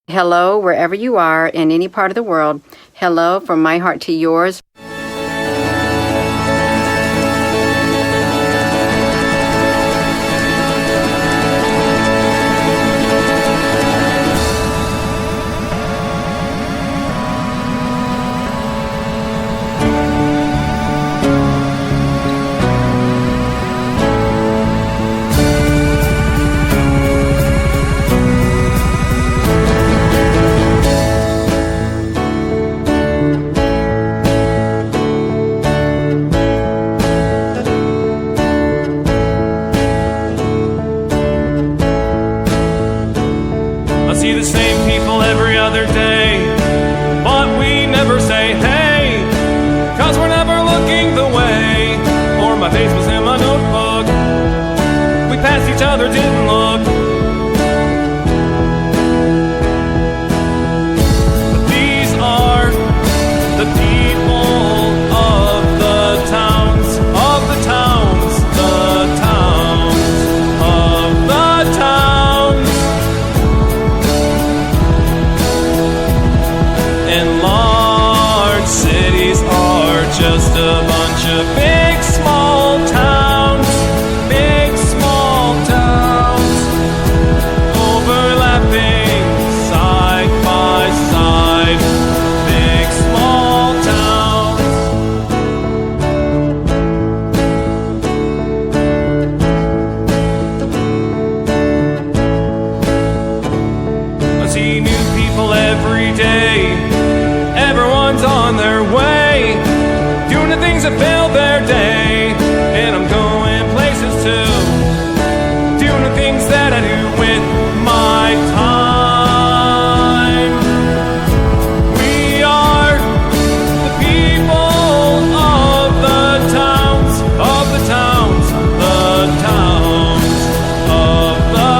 Hello, wherever you are in any part of the world. Hello from my heart to yours. See the same people every other day, but we never say hey, cause we're never looking the way, or my face was in my notebook. We passed each other, didn't look. But these are the people of the towns, of the towns, the towns, of the towns. And large cities are just a bunch of big small towns, big small towns, overlapping side by side, big small towns. I see new people every day. Everyone's on their way, doing the things that fill their day. And I'm going places too, doing the things that I do with my time. We are the people of the towns, of the towns, the towns, of the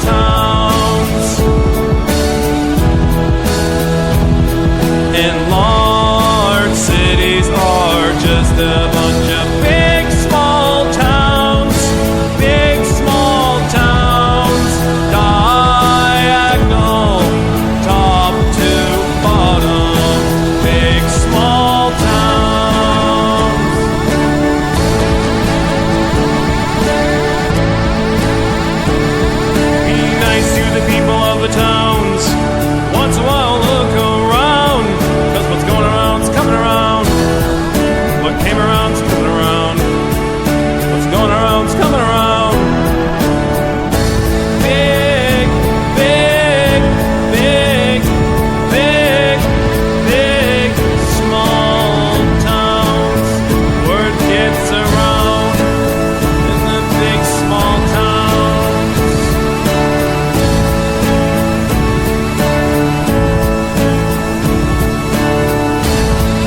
towns. And large cities are just a bunch of big small towns, big small towns, diagonal, top to bottom, big small towns. Be nice to the people of the towns. Once in a while look around, cause what's going around's coming around. What came around's coming around. What's going around's coming around. Big, big, big, big, big, small towns. Word gets around in the big small towns.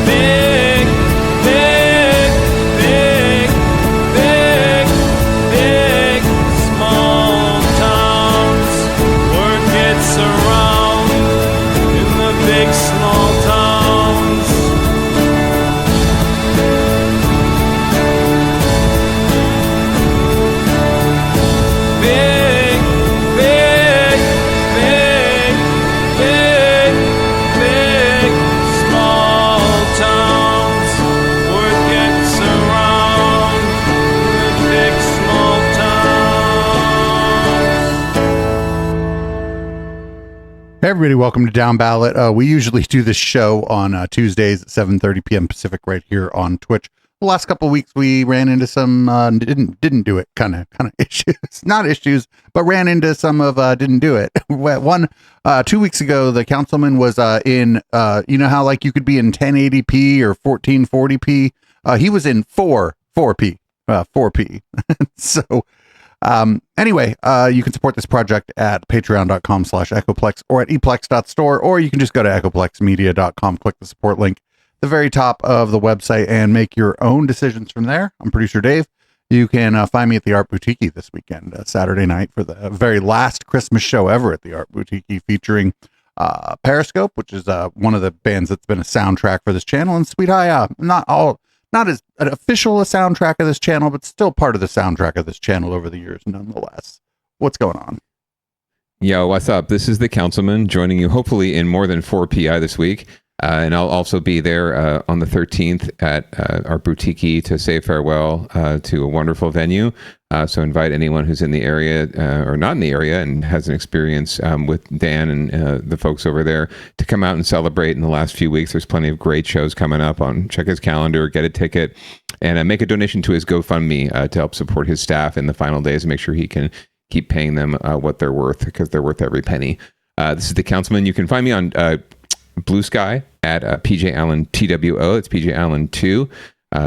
Big, big, big, big, big, small towns. Word gets around in the big small towns. Big, big, big, big, big, small towns. Word gets around in the big small towns. Hey everybody, welcome to Downballot. We usually do this show on Tuesdays at 7:30 p.m. Pacific right here on Twitch. The last couple of weeks we ran into some didn't do it kind of issues, not issues, but ran into some of didn't do it. One 2 weeks ago, the councilman was in you know how like you could be in 1080p or 1440p. He was in 4p. So anyway, you can support this project at patreon.com/echoplex or at eplex.store, or you can just go to echoplexmedia.com, click the support link at the very top of the website and make your own decisions from there. I'm producer Dave. You can find me at the Art Boutique this weekend, Saturday night, for the very last Christmas show ever at the Art Boutique, featuring Periscope, which is one of the bands that's been a soundtrack for this channel, and Sweet High, not as an official a soundtrack of this channel, but still part of the soundtrack of this channel over the years, nonetheless. What's going on? Yo, what's up? This is the councilman joining you hopefully in more than 4 PI this week. And I'll also be there on the 13th at our boutique to say farewell to a wonderful venue. So invite anyone who's in the area or not in the area and has an experience with Dan and the folks over there to come out and celebrate in the last few weeks. There's plenty of great shows coming up. Check his calendar, get a ticket, and make a donation to his GoFundMe to help support his staff in the final days and make sure he can keep paying them what they're worth, because they're worth every penny. This is the councilman. You can find me on Blue Sky at PJ Allen TWO. It's PJ Allen 2.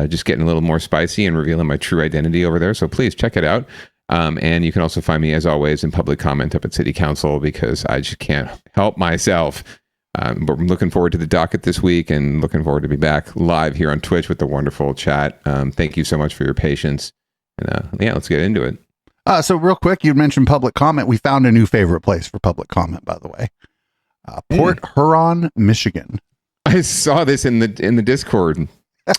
Just getting a little more spicy and revealing my true identity over there. So please check it out. And you can also find me, as always, in public comment up at City Council, because I just can't help myself. But I'm looking forward to the docket this week and looking forward to be back live here on Twitch with the wonderful chat. Thank you so much for your patience. And yeah, let's get into it. So real quick, you mentioned public comment. We found a new favorite place for public comment, by the way. Port Huron, Michigan. I saw this in the Discord.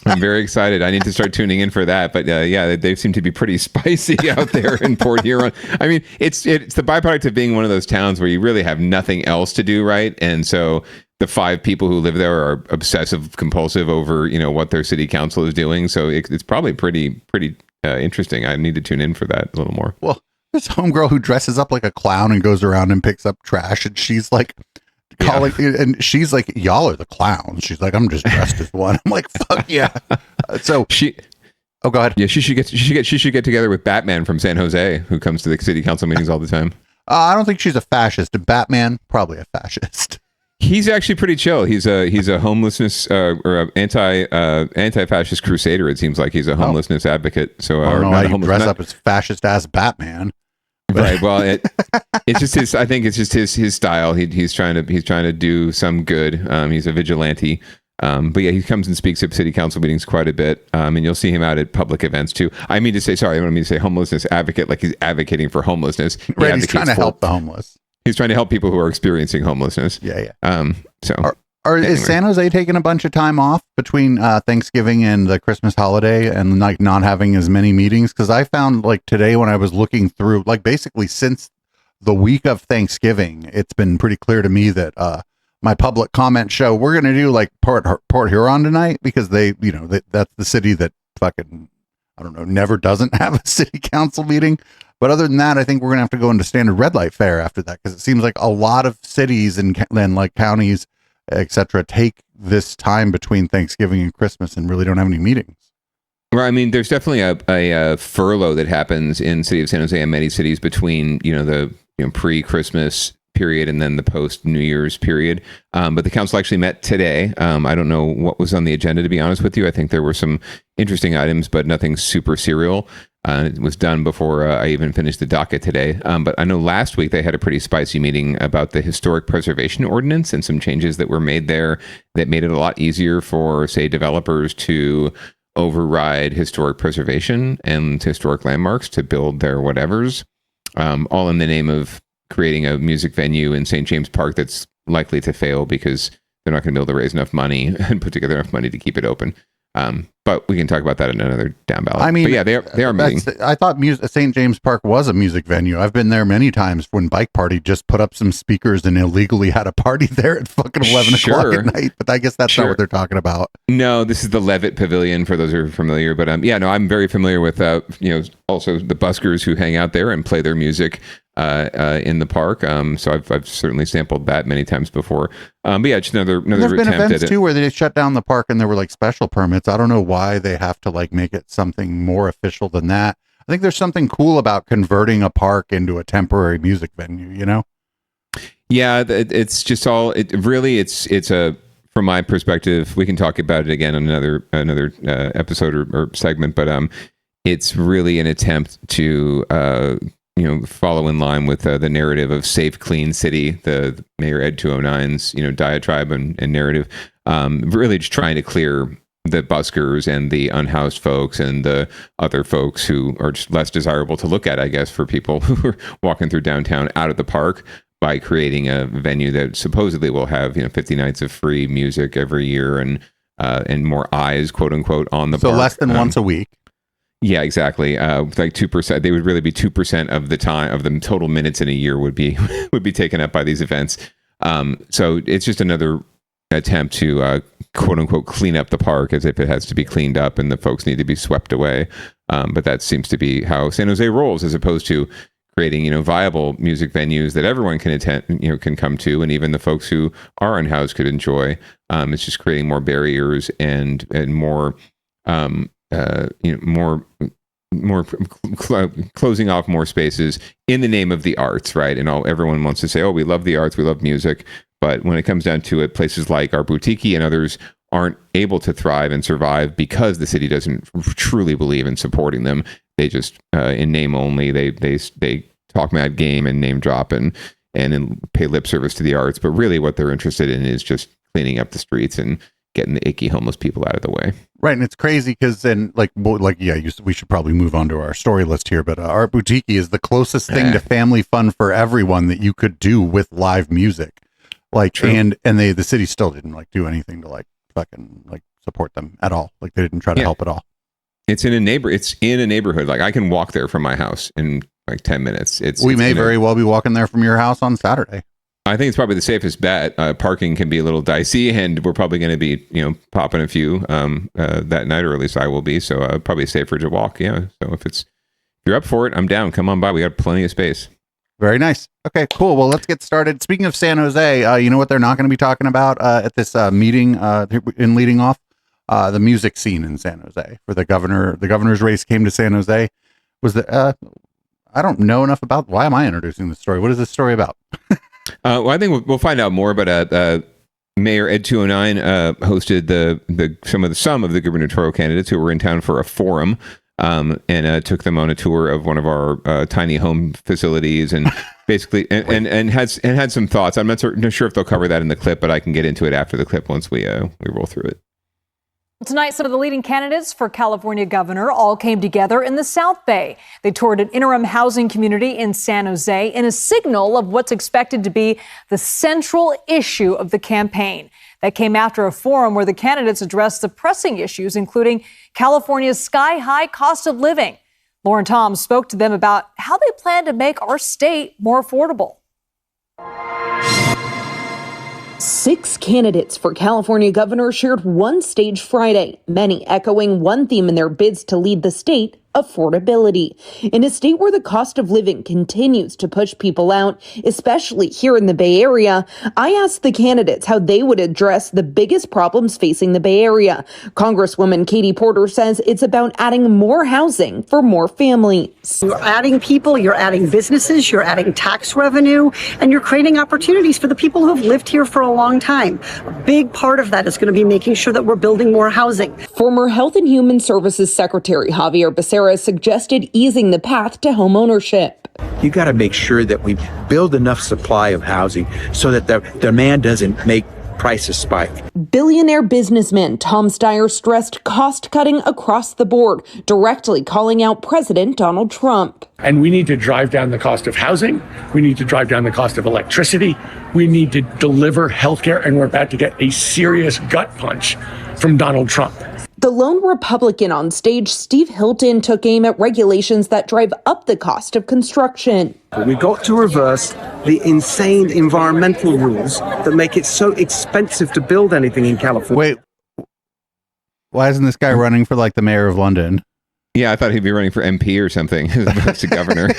I'm very excited. I need to start tuning in for that. But yeah, they seem to be pretty spicy out there in Port Huron. I mean, it's the byproduct of being one of those towns where you really have nothing else to do, right? And so the 5 people who live there are obsessive compulsive over what their city council is doing. So it's probably pretty interesting. I need to tune in for that a little more. Well, this homegirl who dresses up like a clown and goes around and picks up trash, and she's like calling, and she's like, "Y'all are the clowns." She's like, "I'm just dressed as one." I'm like, "Fuck yeah!" So oh, go ahead. Yeah, she should get together with Batman from San Jose, who comes to the city council meetings all the time. I don't think she's a fascist. Batman, probably a fascist. He's actually pretty chill. He's a homelessness or a anti-fascist crusader. It seems like he's a homelessness advocate. So I don't know why you dress up as fascist ass Batman. Right. Well, it's just his. I think it's just his style. He's trying to do some good. He's a vigilante. But yeah, he comes and speaks at city council meetings quite a bit. And you'll see him out at public events too. I mean to say homelessness advocate, like he's advocating for homelessness. Right. He's trying to help the homeless. He's trying to help people who are experiencing homelessness. Yeah. So anyway. Is San Jose taking a bunch of time off between Thanksgiving and the Christmas holiday and like not having as many meetings? Because I found like today when I was looking through, like basically since the week of Thanksgiving, it's been pretty clear to me that my public comment show, we're going to do like Port Huron tonight, because that's the city that fucking, I don't know, never doesn't have a city council meeting. But other than that, I think we're going to have to go into standard red light fare after that, because it seems like a lot of cities and like counties, etc., take this time between Thanksgiving and Christmas and really don't have any meetings. Well, I mean, there's definitely a furlough that happens in city of San Jose and many cities between the pre-Christmas period and then the post-New Year's period. But the council actually met today. I don't know what was on the agenda, to be honest with you. I think there were some interesting items, but nothing super serial. It was done before I even finished the docket today. But I know last week they had a pretty spicy meeting about the historic preservation ordinance and some changes that were made there that made it a lot easier for, say, developers to override historic preservation and historic landmarks to build their whatevers, all in the name of creating a music venue in St. James Park that's likely to fail because they're not going to be able to raise enough money and put together enough money to keep it open. But we can talk about that in another down ballot. I mean, but yeah, they are meeting. I thought St. James Park was a music venue. I've been there many times when Bike Party just put up some speakers and illegally had a party there at fucking 11 o'clock at night. But I guess that's not what they're talking about. No, this is the Levitt Pavilion for those who are familiar. But I'm very familiar with also the buskers who hang out there and play their music in the park. So I've certainly sampled that many times before. But yeah, just another There's been attempt events at too where they shut down the park and there were like special permits. I don't know why they have to like make it something more official than that. I think there's something cool about converting a park into a temporary music venue, you know? Yeah, it's just all it's a, from my perspective, we can talk about it again on another episode or segment, but it's really an attempt to follow in line with the narrative of safe, clean city, the Mayor Ed 209's diatribe and narrative, really just trying to clear the buskers and the unhoused folks and the other folks who are just less desirable to look at, I guess, for people who are walking through downtown out of the park, by creating a venue that supposedly will have 50 nights of free music every year and more eyes, quote unquote, on the park. So less than once a week. Yeah, exactly. Like 2%. They would really be 2% of the time of the total minutes in a year would be would be taken up by these events. So it's just another attempt to quote unquote clean up the park, as if it has to be cleaned up and the folks need to be swept away. But that seems to be how San Jose rolls, as opposed to creating, viable music venues that everyone can attend, can come to, and even the folks who are unhoused could enjoy. It's just creating more barriers and more, closing off more spaces in the name of the arts, right? And everyone wants to say, oh, we love the arts, we love music. But when it comes down to it, places like our boutique and others aren't able to thrive and survive because the city doesn't truly believe in supporting them. They just, in name only, they talk mad game and name drop and pay lip service to the arts. But really what they're interested in is just cleaning up the streets and getting the icky homeless people out of the way. Right. And it's crazy because then we should probably move on to our story list here, but Art Boutique is the closest thing to family fun for everyone that you could do with live music. True. and the city still didn't do anything to fucking support them at all. They didn't try to help at all. It's in a neighborhood. I can walk there from my house in 10 minutes. We may very well be walking there from your house on Saturday. I think it's probably the safest bet. Parking can be a little dicey, and we're probably going to be, popping a few that night, or at least I will be. So probably safer to walk. Yeah. So if you're up for it, I'm down. Come on by. We got plenty of space. Very nice. Okay, cool. Well, let's get started. Speaking of San Jose, you know what they're not going to be talking about at this meeting in leading off? The music scene in San Jose for the governor. The governor's race came to San Jose. I don't know enough about. Why am I introducing this story? What is this story about? Well, I think we'll find out more. But Mayor Ed 209 hosted some of the gubernatorial candidates who were in town for a forum. And took them on a tour of one of our tiny home facilities, and basically and had some thoughts. I'm not sure if they'll cover that in the clip, but I can get into it after the clip once we roll through it. Tonight, some of the leading candidates for California governor all came together in the South Bay. They toured an interim housing community in San Jose in a signal of what's expected to be the central issue of the campaign. That came after a forum where the candidates addressed the pressing issues, including California's sky-high cost of living. Lauren Tom spoke to them about how they plan to make our state more affordable. 6 candidates for California governor shared one stage Friday, many echoing one theme in their bids to lead the state: affordability. In a state where the cost of living continues to push people out, especially here in the Bay Area, I asked the candidates how they would address the biggest problems facing the Bay Area. Congresswoman Katie Porter says it's about adding more housing for more families. You're adding people, you're adding businesses, you're adding tax revenue, and you're creating opportunities for the people who've lived here for a long time. A big part of that is going to be making sure that we're building more housing. Former Health and Human Services Secretary Javier Becerra suggested easing the path to home ownership. You got to make sure that we build enough supply of housing so that the demand doesn't make prices spike. Billionaire businessman Tom Steyer stressed cost cutting across the board, directly calling out President Donald Trump. And we need to drive down the cost of housing. We need to drive down the cost of electricity. We need to deliver healthcare, and we're about to get a serious gut punch from Donald Trump. The lone Republican on stage, Steve Hilton, took aim at regulations that drive up the cost of construction. We've got to reverse the insane environmental rules that make it so expensive to build anything in California. Wait, why isn't this guy running for the mayor of London? Yeah, I thought he'd be running for MP or something as opposed to governor.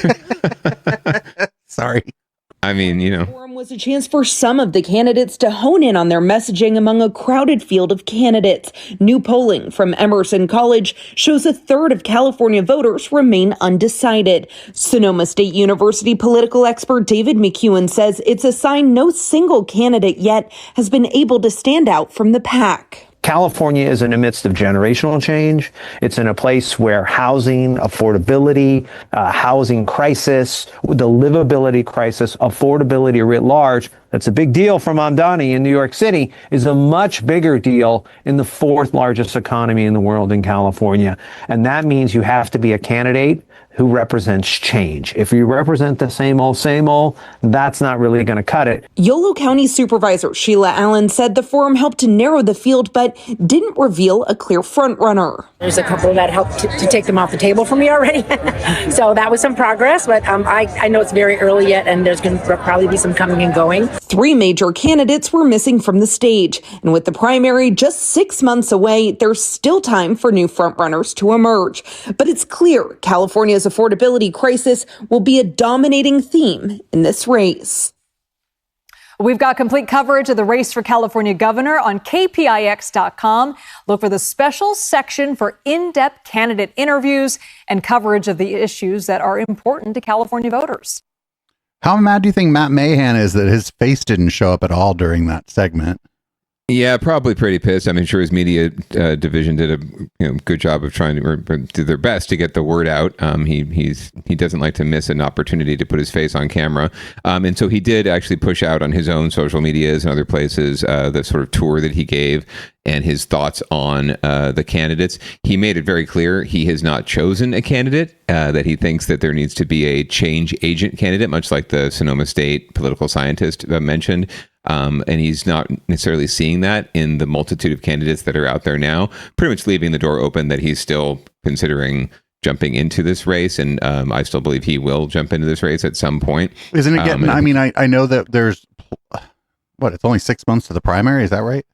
Sorry. I mean, The forum was a chance for some of the candidates to hone in on their messaging among a crowded field of candidates. New polling from Emerson College shows a third of California voters remain undecided. Sonoma State University political expert David McEwen says it's a sign no single candidate yet has been able to stand out from the pack. California is in the midst of generational change. It's in a place where housing, affordability, housing crisis, the livability crisis, affordability writ large, that's a big deal for Mamdani in New York City, is a much bigger deal in the 4th largest economy in the world in California. And that means you have to be a candidate who represents change. If you represent the same old, that's not really going to cut it. Yolo County Supervisor Sheila Allen said the forum helped to narrow the field, but didn't reveal a clear frontrunner. There's a couple that helped to take them off the table for me already. So that was some progress, but I know it's very early yet, and there's going to probably be some coming and going. 3 major candidates were missing from the stage, and with the primary just 6 months away, there's still time for new frontrunners to emerge. But it's clear California's affordability crisis will be a dominating theme in this race. We've got complete coverage of the race for California governor on kpix.com. Look for the special section for in-depth candidate interviews and coverage of the issues that are important to California voters. How mad do you think Matt Mahan is that his face didn't show up at all during that segment? Yeah, probably pretty pissed. I mean, sure, his media division did a good job of trying to, or did their best to get the word out. He doesn't like to miss an opportunity to put his face on camera, and so he did actually push out on his own social medias and other places the sort of tour that he gave and his thoughts on the candidates. He made it very clear he has not chosen a candidate, that he thinks that there needs to be a change agent candidate, much like the Sonoma State political scientist mentioned. And he's not necessarily seeing that in the multitude of candidates that are out there now, pretty much leaving the door open that he's still considering jumping into this race. And I still believe he will jump into this race at some point. Isn't it getting, I mean, I know that there's, it's only 6 months to the primary. Is that right?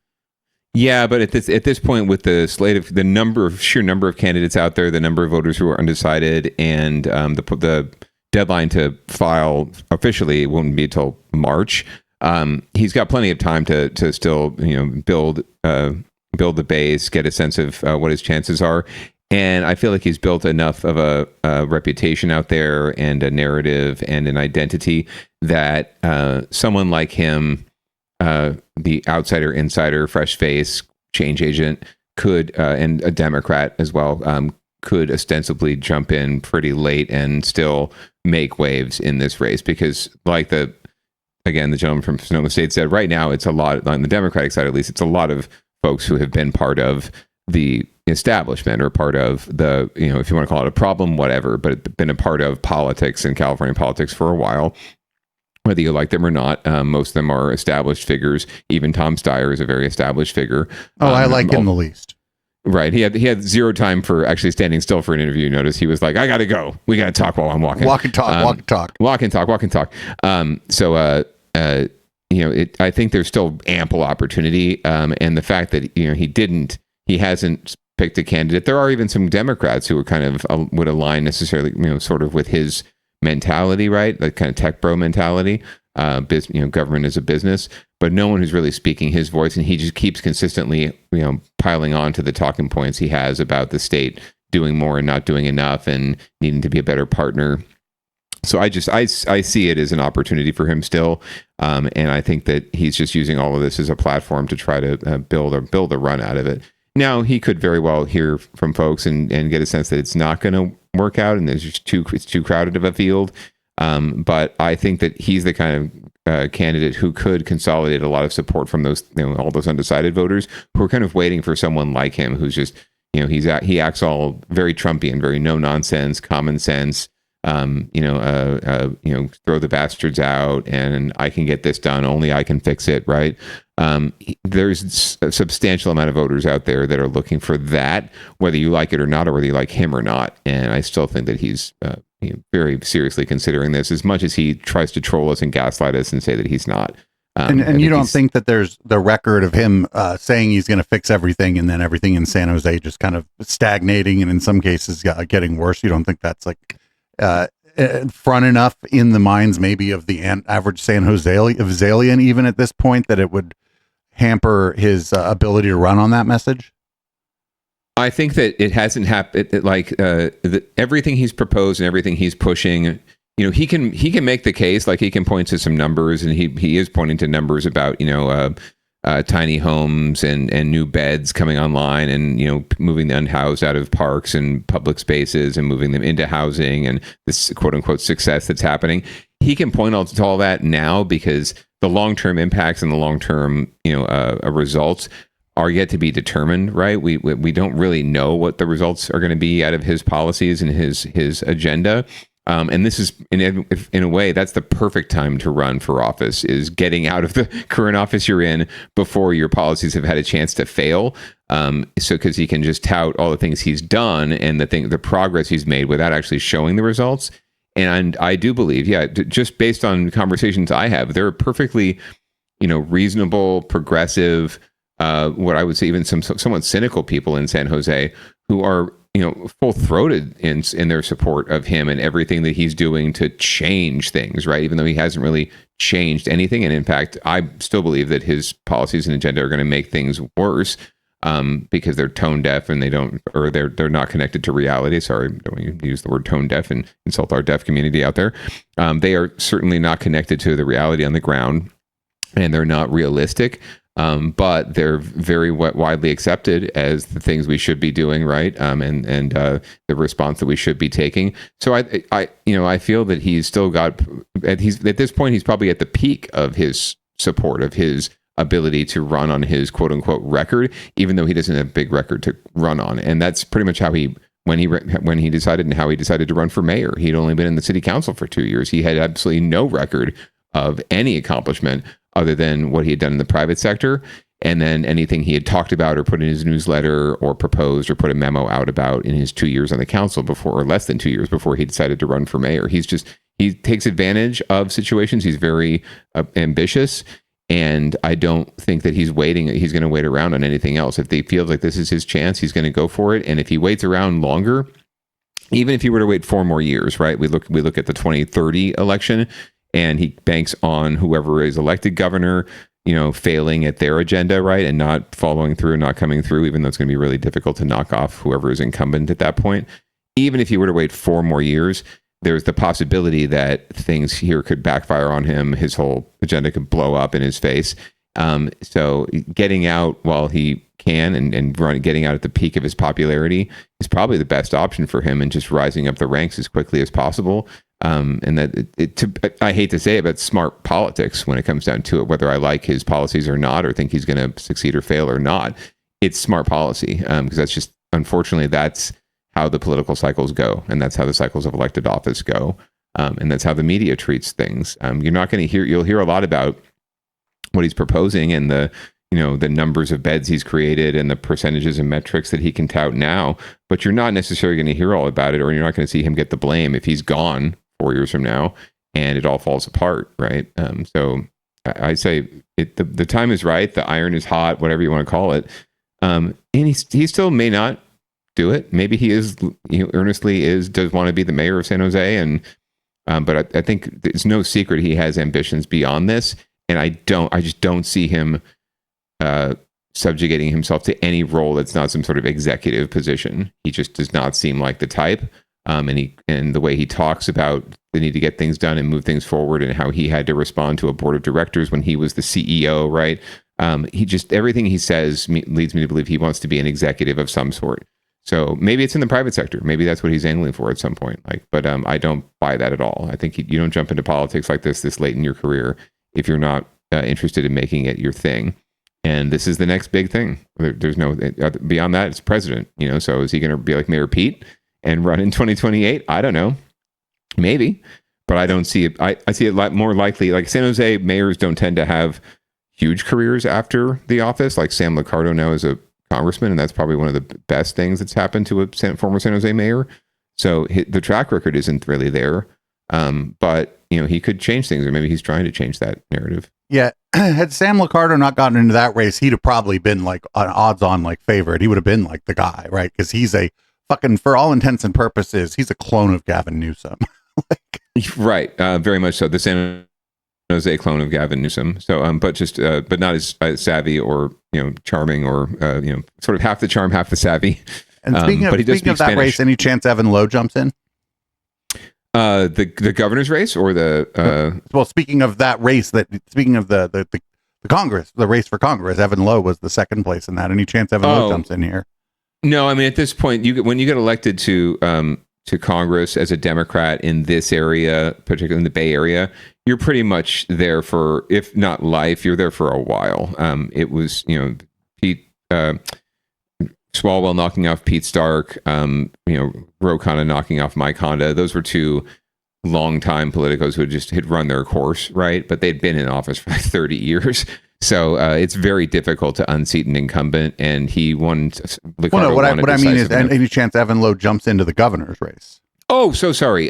Yeah, but at this point, with the slate of the sheer number of candidates out there, the number of voters who are undecided, and the deadline to file officially won't be until March. He's got plenty of time to still build the base, get a sense of what his chances are, and I feel like he's built enough of a reputation out there and a narrative and an identity that someone like him, the outsider, insider, fresh face, change agent, could and a Democrat as well, could ostensibly jump in pretty late and still make waves in this race, because again, the gentleman from Sonoma State said right now it's a lot, on the Democratic side at least, it's a lot of folks who have been part of the establishment or part of the, if you want to call it a problem, whatever, but been a part of politics in California politics for a while, whether you like them or not. Most of them are established figures. Even Tom Steyer is a very established figure. I like him the least. Right. He had zero time for actually standing still for an interview. Notice he was like, I got to go. We got to talk while I'm walking. Walk and talk. I think there's still ample opportunity. And the fact that, he hasn't picked a candidate. There are even some Democrats who are kind of would align necessarily, sort of with his mentality, right? That kind of tech bro mentality. Government is a business, but no one who's really speaking his voice, and he just keeps consistently, piling on to the talking points he has about the state doing more and not doing enough and needing to be a better partner. So I see it as an opportunity for him still, and I think that he's just using all of this as a platform to try to build a run out of it. Now, he could very well hear from folks and get a sense that it's not going to work out, and it's too crowded of a field. But I think that he's the kind of candidate who could consolidate a lot of support from those, all those undecided voters who are kind of waiting for someone like him, who's just, he acts all very Trumpian, very no nonsense, common sense. Throw the bastards out, and I can get this done. Only I can fix it, right? There's a substantial amount of voters out there that are looking for that, whether you like it or not, or whether you like him or not. And I still think that he's very seriously considering this, as much as he tries to troll us and gaslight us and say that he's not. And you don't think that there's the record of him saying he's going to fix everything, and then everything in San Jose just kind of stagnating, and in some cases getting worse? You don't think that's like front enough in the minds maybe of the average San Josean even at this point, that it would hamper his ability to run on that message? I think that it hasn't happened. Everything he's proposed and everything he's pushing, he can make the case, like he can point to some numbers, and he is pointing to numbers about tiny homes and new beds coming online, and moving the unhoused out of parks and public spaces and moving them into housing, and this quote unquote success that's happening. He can point to all that now, because the long-term impacts and the long-term results are yet to be determined, right? We don't really know what the results are going to be out of his policies and his agenda. And this is, in a way, that's the perfect time to run for office, is getting out of the current office you're in before your policies have had a chance to fail. So because he can just tout all the things he's done and the progress he's made without actually showing the results. And I do believe, just based on conversations I have, there are perfectly, reasonable, progressive, what I would say even some somewhat cynical people in San Jose who are, full-throated in their support of him and everything that he's doing to change things, right? Even though he hasn't really changed anything. And in fact, I still believe that his policies and agenda are going to make things worse because they're tone deaf and they're not connected to reality. Sorry, don't use the word tone deaf and insult our deaf community out there. They are certainly not connected to the reality on the ground, and they're not realistic. But they're very widely accepted as the things we should be doing, right? And the response that we should be taking. So I feel that he's still got, at this point, he's probably at the peak of his support, of his ability to run on his quote unquote record, even though he doesn't have a big record to run on. And that's pretty much how when he decided to run for mayor. He'd only been in the city council for 2 years. He had absolutely no record of any accomplishment other than what he had done in the private sector, and then anything he had talked about or put in his newsletter or proposed or put a memo out about in his 2 years on the council before, or less than 2 years before he decided to run for mayor. He takes advantage of situations. He's very ambitious, and I don't think that he's going to wait around on anything else. If he feels like this is his chance, he's going to go for it. And if he waits around longer, even if he were to wait 4 more years, right? We look at the 2030 election, and he banks on whoever is elected governor, failing at their agenda, right? And not following through, not coming through, even though it's going to be really difficult to knock off whoever is incumbent at that point. Even if he were to wait 4 more years, there's the possibility that things here could backfire on him. His whole agenda could blow up in his face. So getting out while he can and getting out at the peak of his popularity is probably the best option for him, and just rising up the ranks as quickly as possible. And that I hate to say it, but smart politics when it comes down to it, whether I like his policies or not, or think he's going to succeed or fail or not, it's smart policy. Because that's just, unfortunately, that's how the political cycles go. And that's how the cycles of elected office go. And that's how the media treats things. You're not going to you'll hear a lot about what he's proposing and the numbers of beds he's created and the percentages and metrics that he can tout now, but you're not necessarily going to hear all about it, or you're not going to see him get the blame if he's gone 4 years from now and it all falls apart, right? So I say the time is right, the iron is hot, whatever you want to call it. And he still may not do it. Maybe he earnestly does want to be the mayor of San Jose, and but I think it's no secret he has ambitions beyond this, and I just don't see him subjugating himself to any role that's not some sort of executive position. He just does not seem like the type. And the way he talks about the need to get things done and move things forward, and how he had to respond to a board of directors when he was the CEO, right? Everything he says leads me to believe he wants to be an executive of some sort. So maybe it's in the private sector. Maybe that's what he's angling for at some point. But I don't buy that at all. I think you don't jump into politics like this late in your career if you're not interested in making it your thing. And this is the next big thing. There's no beyond that. It's president. So is he going to be like Mayor Pete and run in 2028? I don't know. Maybe, but I don't see it. I see it a lot more likely. Like San Jose mayors don't tend to have huge careers after the office. Like Sam Liccardo now is a congressman, and that's probably one of the best things that's happened to a former San Jose mayor. So the track record isn't really there. But he could change things, or maybe he's trying to change that narrative. Yeah. Had Sam Liccardo not gotten into that race, he'd have probably been like an odds-on favorite. He would have been like the guy, right? Because he's a fucking, for all intents and purposes, he's a clone of Gavin Newsom. Right. Very much so. The San Jose clone of Gavin Newsom. So, but not as savvy or charming, or sort of half the charm, half the savvy. And speaking of that Spanish race, any chance Evan Lowe jumps in? The governor's race, or well, speaking of that race, speaking of the Congress, the race for Congress, Evan Lowe was the second place in that. Any chance Evan Lowe jumps in here? No, I mean, at this point, when you get elected to Congress as a Democrat in this area, particularly in the Bay Area, you're pretty much there for, if not life, you're there for a while. It was, Pete Swalwell knocking off Pete Stark, Ro Khanna knocking off Mike Honda. Those were two longtime politicos who had run their course, right? But they'd been in office for like 30 years. So it's very difficult to unseat an incumbent, and he won. What I mean is, any chance Evan Lowe jumps into the governor's race? Oh, so sorry.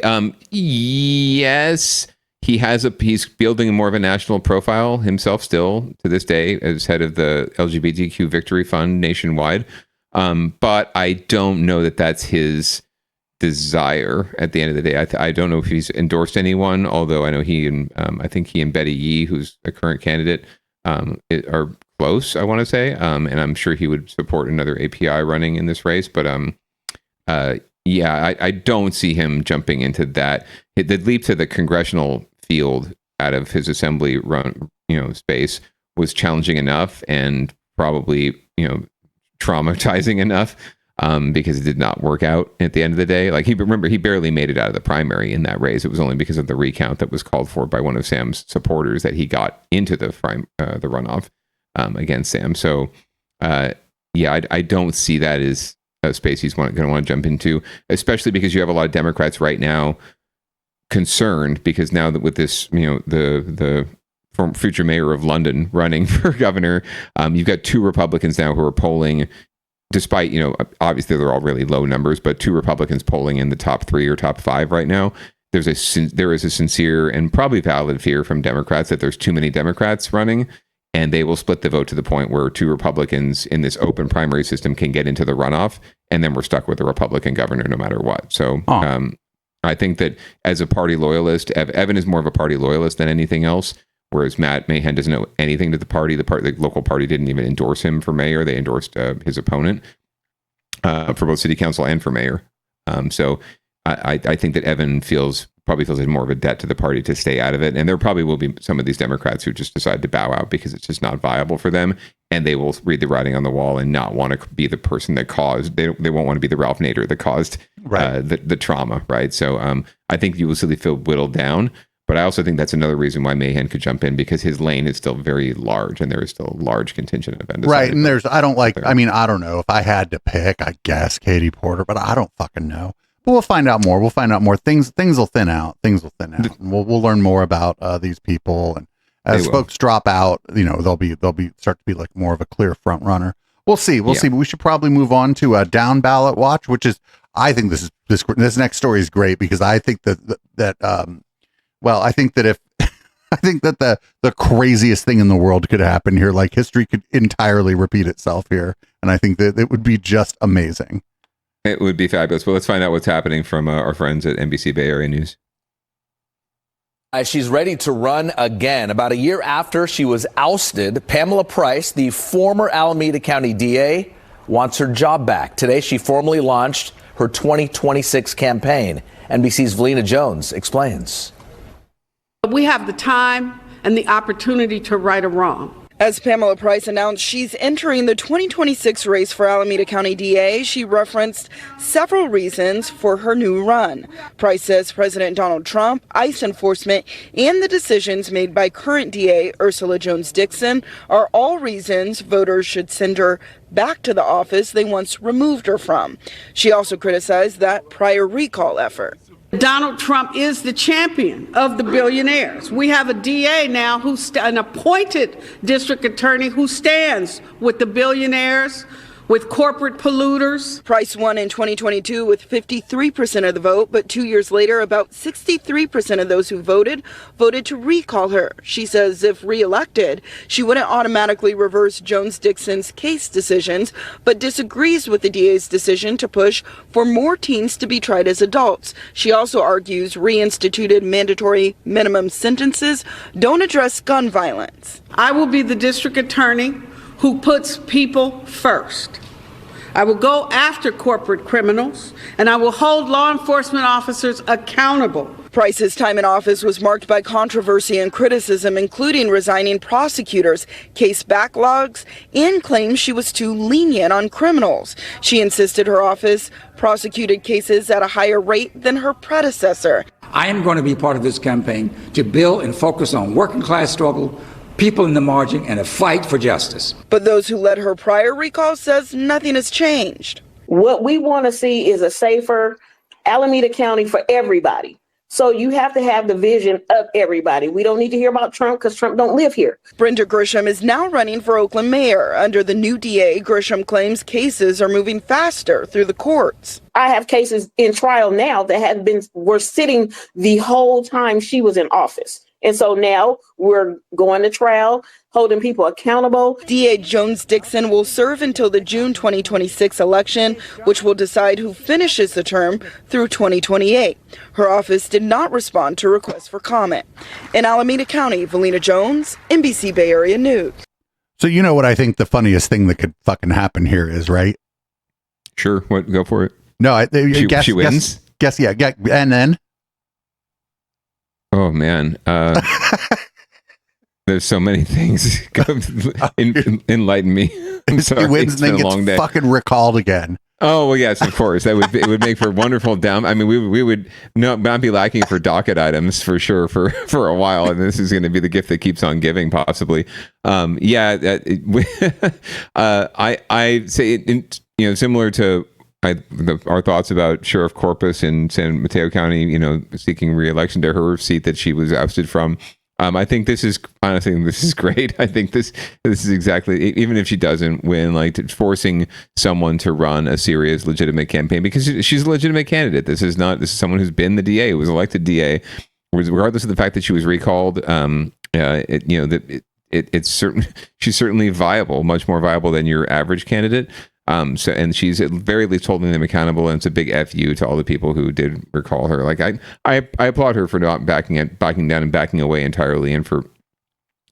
Yes, he's building more of a national profile himself still to this day as head of the LGBTQ Victory Fund nationwide. But I don't know that that's his desire at the end of the day. I don't know if he's endorsed anyone, although I know he and I think he and Betty Yee, who's a current candidate, are close, I want to say. And I'm sure he would support another API running in this race. But I don't see him jumping into that. The leap to the congressional field out of his assembly run, space was challenging enough and probably, traumatizing enough because it did not work out at the end of the day. Like he barely made it out of the primary in that race. It was only because of the recount that was called for by one of Sam's supporters that he got into the runoff against Sam. So I don't see that as a space he's going to want to jump into, especially because you have a lot of Democrats right now concerned because now that with this, the former future mayor of London running for governor, you've got two Republicans now who are polling, despite, obviously they're all really low numbers, but two Republicans polling in the top 3 or top 5 right now. There is a sincere and probably valid fear from Democrats that there's too many Democrats running, and they will split the vote to the point where two Republicans in this open primary system can get into the runoff, and then we're stuck with a Republican governor no matter what. So I think that as a party loyalist, Evan is more of a party loyalist than anything else, whereas Matt Mahan doesn't know anything to the party. The local party didn't even endorse him for mayor. They endorsed his opponent for both city council and for mayor. So I think that Evan probably feels more of a debt to the party to stay out of it. And there probably will be some of these Democrats who just decide to bow out because it's just not viable for them. And they will read the writing on the wall and not want to be the person that caused, they won't want to be the Ralph Nader that caused the trauma, right? So I think you will still feel whittled down. But I also think that's another reason why Mahan could jump in, because his lane is still very large and there is still a large contingent of undecided. Right. And I don't know if I had to pick, I guess Katie Porter, but I don't fucking know. But we'll find out more. Things will thin out. And we'll learn more about these people. And as folks drop out, they'll start to be like more of a clear front runner. We'll see. See. But we should probably move on to a down ballot watch, which is, I think this next story is great because I think I think that the craziest thing in the world could happen here. Like history could entirely repeat itself here. And I think that it would be just amazing. It would be fabulous. Well, let's find out what's happening from our friends at NBC Bay Area News. She's ready to run again. About a year after she was ousted, Pamela Price, the former Alameda County DA, wants her job back. Today, she formally launched her 2026 campaign. NBC's Valina Jones explains. We have the time and the opportunity to right a wrong. As Pamela Price announced she's entering the 2026 race for Alameda County DA, she referenced several reasons for her new run. Price says President Donald Trump, ICE enforcement, and the decisions made by current DA Ursula Jones Dixon are all reasons voters should send her back to the office they once removed her from. She also criticized that prior recall effort. Donald Trump is the champion of the billionaires. We have a DA now an appointed district attorney who stands with the billionaires, with corporate polluters. Price won in 2022 with 53% of the vote, but 2 years later, about 63% of those who voted to recall her. She says if reelected, she wouldn't automatically reverse Jones-Dixon's case decisions, but disagrees with the DA's decision to push for more teens to be tried as adults. She also argues reinstituted mandatory minimum sentences don't address gun violence. I will be the district attorney who puts people first. I will go after corporate criminals, and I will hold law enforcement officers accountable. Price's time in office was marked by controversy and criticism, including resigning prosecutors, case backlogs, and claims she was too lenient on criminals. She insisted her office prosecuted cases at a higher rate than her predecessor. I am going to be part of this campaign to build and focus on working class struggle, people in the margin and a fight for justice. But those who led her prior recall says nothing has changed. What we want to see is a safer Alameda County for everybody. So you have to have the vision of everybody. We don't need to hear about Trump because Trump don't live here. Brenda Grisham is now running for Oakland mayor. Under the new DA, Grisham claims cases are moving faster through the courts. I have cases in trial now that were sitting the whole time she was in office. And so now we're going to trial, holding people accountable. DA Jones Dixon will serve until the June 2026 election, which will decide who finishes the term through 2028. Her office did not respond to requests for comment. In Alameda County, Valina Jones, NBC Bay Area News. So you know what I think the funniest thing that could fucking happen here is, right? Sure. What? Go for it. No, She wins? Guess, and then? Oh, man. There's so many things. Enlighten me. I'm sorry. He wins and then gets fucking recalled again. Oh, well, yes, of course. It would make for wonderful I mean, we would not be lacking for docket items for sure for a while. And this is going to be the gift that keeps on giving, possibly. I say, similar to our thoughts about Sheriff Corpus in San Mateo County, seeking re-election to her seat that she was ousted from. I think this is great. I think this is exactly, even if she doesn't win, like forcing someone to run a serious, legitimate campaign, because she's a legitimate candidate. This is someone who's been the DA, who was elected DA, regardless of the fact that she was recalled. She's certainly viable, much more viable than your average candidate. And she's at very least holding them accountable, and it's a big FU to all the people who did recall her. Like I applaud her for not backing down and backing away entirely, and for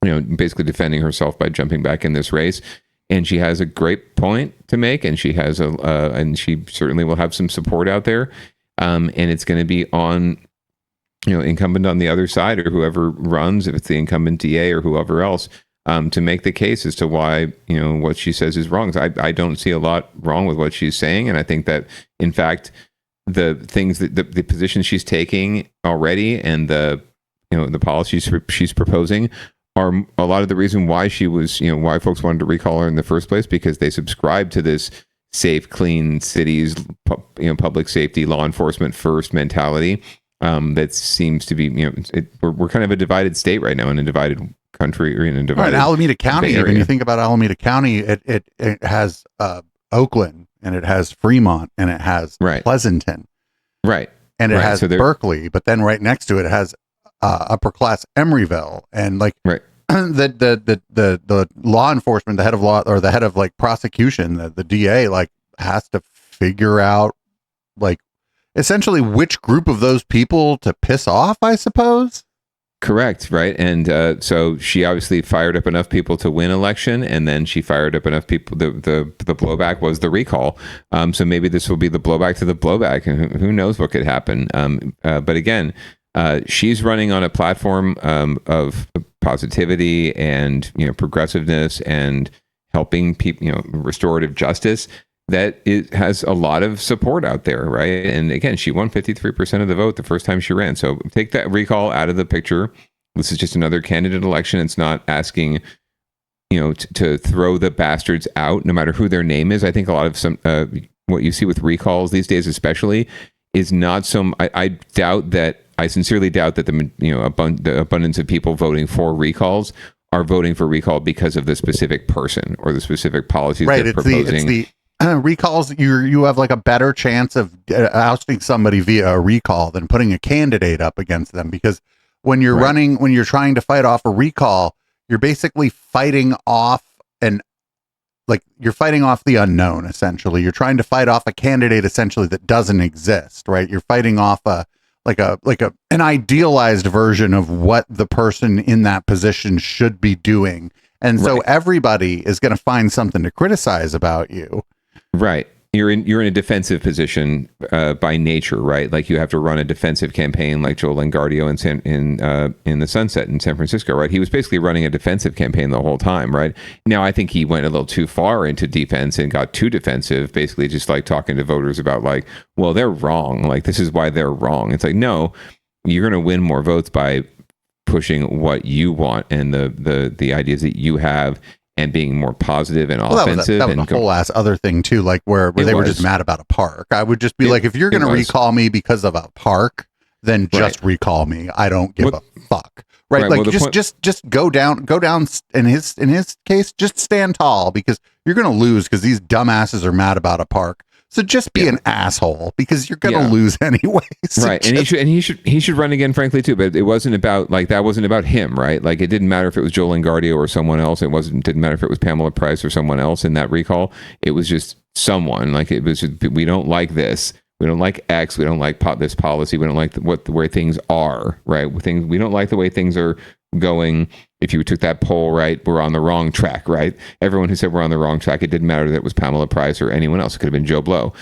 basically defending herself by jumping back in this race. And she has a great point to make, and she has and she certainly will have some support out there. And it's going to be on incumbent on the other side, or whoever runs, if it's the incumbent DA or whoever else, to make the case as to why what she says is wrong. So I don't see a lot wrong with what she's saying, and I think that in fact the things that the positions she's taking already, and the policies she's proposing, are a lot of the reason why she was why folks wanted to recall her in the first place, because they subscribe to this safe, clean cities, public safety, law enforcement first mentality. That seems to be we're kind of a divided state right now, in a divided country, or in a divided Alameda County. When you think about Alameda County, it has Oakland, and it has Fremont, and it has Pleasanton, right, and it has Berkeley. But then right next to it has upper class Emeryville, and the law enforcement, the head of law, or the head of prosecution, the DA, has to figure out essentially which group of those people to piss off, I suppose. Correct, right? And so she obviously fired up enough people to win election, and then she fired up enough people. The blowback was the recall. So maybe this will be the blowback to the blowback, and who knows what could happen. But again, she's running on a platform of positivity and progressiveness and helping people, restorative justice, that it has a lot of support out there, right? And again, she won 53% of the vote the first time she ran. So take that recall out of the picture. This is just another candidate election. It's not asking, to throw the bastards out, no matter who their name is. I think a lot of what you see with recalls these days, especially, is not some. I sincerely doubt that the abundance of people voting for recalls are voting for recall because of the specific person or the specific policies they're proposing. Recalls, you have a better chance of ousting somebody via a recall than putting a candidate up against them, because when you're running, when you're trying to fight off a recall, you're basically fighting off you're fighting off the unknown. Essentially, you're trying to fight off a candidate essentially that doesn't exist, right? You're fighting off an idealized version of what the person in that position should be doing, and so everybody is going to find something to criticize about you. Right. You're in a defensive position by nature, right? Like you have to run a defensive campaign, like Joe Longardio in the Sunset in San Francisco, right? He was basically running a defensive campaign the whole time, right? Now I think he went a little too far into defense and got too defensive, basically just talking to voters about well, they're wrong. This is why they're wrong. It's no, you're going to win more votes by pushing what you want and the ideas that you have and being more positive and offensive. That was a whole ass other thing too, like where they were just mad about a park. I would just be like, if you're going to recall me because of a park, then just recall me. I don't give a fuck. Right. Like just go down in his case, just stand tall, because you're going to lose because these dumbasses are mad about a park. So just be an asshole, because you're going to lose anyway. So right. And he should run again, frankly, too. But it wasn't about that wasn't about him, right? Like, it didn't matter if it was Joe Longardio or someone else. Didn't matter if it was Pamela Price or someone else in that recall. It was just someone. Like, it was just, we don't like this. We don't like X. We don't like this policy. We don't like the way things are, right? We don't like the way things are going. If you took that poll, right, we're on the wrong track, right? Everyone who said we're on the wrong track, it didn't matter that it was Pamela Price or anyone else. It could have been Joe Blow.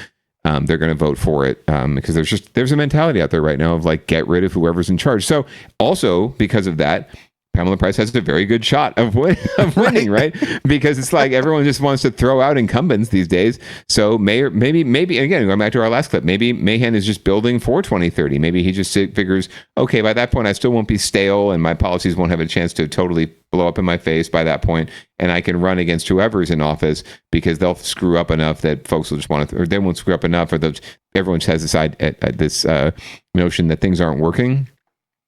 They're going to vote for it because there's a mentality out there right now of like, get rid of whoever's in charge. So also because of that, Pamela Price has a very good shot of winning, right? Because it's like everyone just wants to throw out incumbents these days. So maybe again, going back to our last clip, maybe Mahan is just building for 2030. Maybe he just figures, okay, by that point, I still won't be stale and my policies won't have a chance to totally blow up in my face by that point, and I can run against whoever's in office, because they'll screw up enough that folks will just want to, or they won't screw up enough, or everyone has this notion that things aren't working.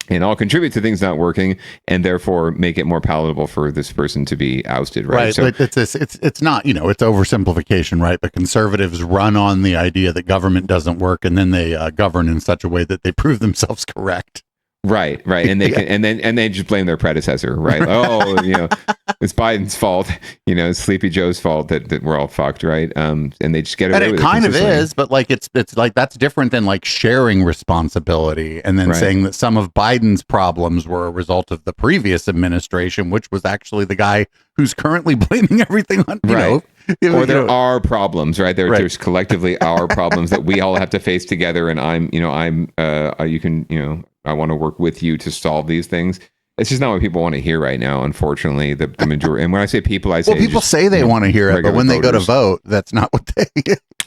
And I'll contribute to things not working, and therefore make it more palatable for this person to be ousted, right? Right. So, it's not, it's oversimplification, right? The conservatives run on the idea that government doesn't work, and then they govern in such a way that they prove themselves correct. Right, and they can, and they just blame their predecessor, right? Oh, it's Biden's fault, it's Sleepy Joe's fault that we're all fucked, right? And they just get away with it. And it kind of is, but like it's like that's different than like sharing responsibility and then saying that some of Biden's problems were a result of the previous administration, which was actually the guy who's currently blaming everything on, or there are problems, right? There's collectively our problems that we all have to face together, and I want to work with you to solve these things. It's just not what people want to hear right now, unfortunately. The majority, and when I say people, I say people say they want to hear it, but when they go to vote, that's not what they.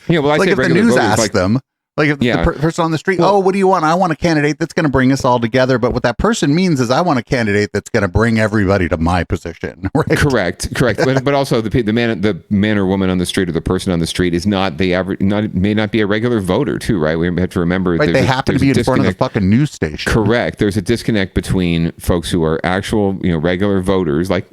I like say if the news asks them. Like if the person on the street, what do you want? I want a candidate that's going to bring us all together. But what that person means is I want a candidate that's going to bring everybody to my position. Right? Correct. but also the man or woman on the street, or the person on the street, is not the average. May not be a regular voter too, right? We have to remember. Right, they happen to be in front of the fucking news station. Correct. There's a disconnect between folks who are actual, regular voters like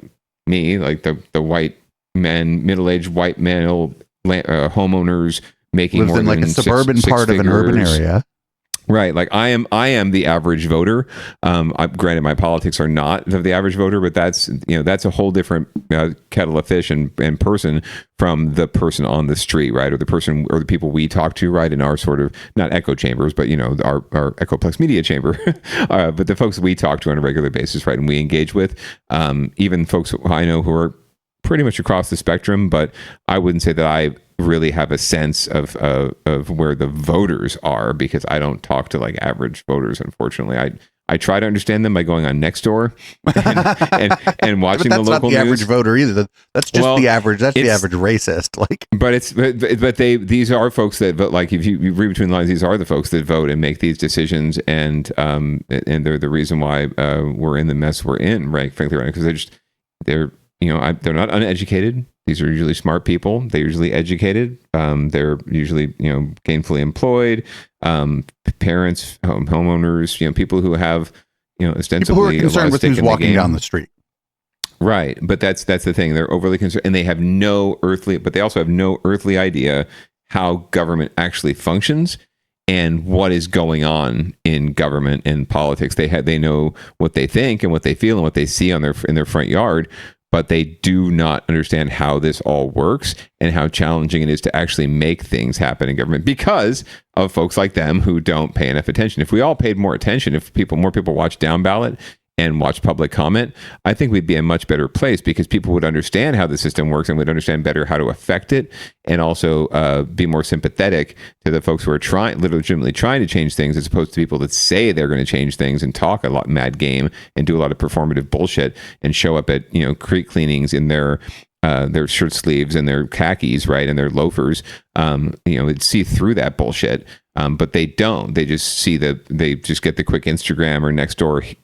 me, like the white men, middle-aged white male homeowners. Making lives more in like than a suburban six part figures. Of an urban area, right? Like I am the average voter. Granted, my politics are not of the average voter, but that's a whole different kettle of fish and person from the person on the street, right? Or the person or the people we talk to, right? In our sort of not echo chambers, but our Echoplex media chamber, but the folks we talk to on a regular basis, right? And we engage with, even folks I know who are pretty much across the spectrum, but I wouldn't say that I really have a sense of where the voters are, because I don't talk to like average voters. Unfortunately, I try to understand them by going on Nextdoor and watching the local news. That's not the average voter either. That's just the average. That's the average racist. Like, but these are folks that vote. Like if you read between the lines, these are the folks that vote and make these decisions, and they're the reason why we're in the mess we're in, right? Frankly, right? Because they're not uneducated. These are usually smart people. They're usually educated. They're usually, gainfully employed, parents, homeowners, people who have, ostensibly people who are concerned with who's walking down the street. Right. But that's the thing. They're overly concerned, and they have but they also have no earthly idea how government actually functions and what is going on in government and politics. They know what they think and what they feel and what they see in their front yard, but they do not understand how this all works and how challenging it is to actually make things happen in government because of folks like them who don't pay enough attention. If we all paid more attention, if more people watch Downballot and watch public comment, I think we'd be in a much better place, because people would understand how the system works and would understand better how to affect it, and also be more sympathetic to the folks who are legitimately trying to change things, as opposed to people that say they're going to change things and talk a lot mad game and do a lot of performative bullshit and show up at creek cleanings in their shirt sleeves and their khakis, right, and their loafers. See through that bullshit. But they don't. They just they just get the quick Instagram or Nextdoor,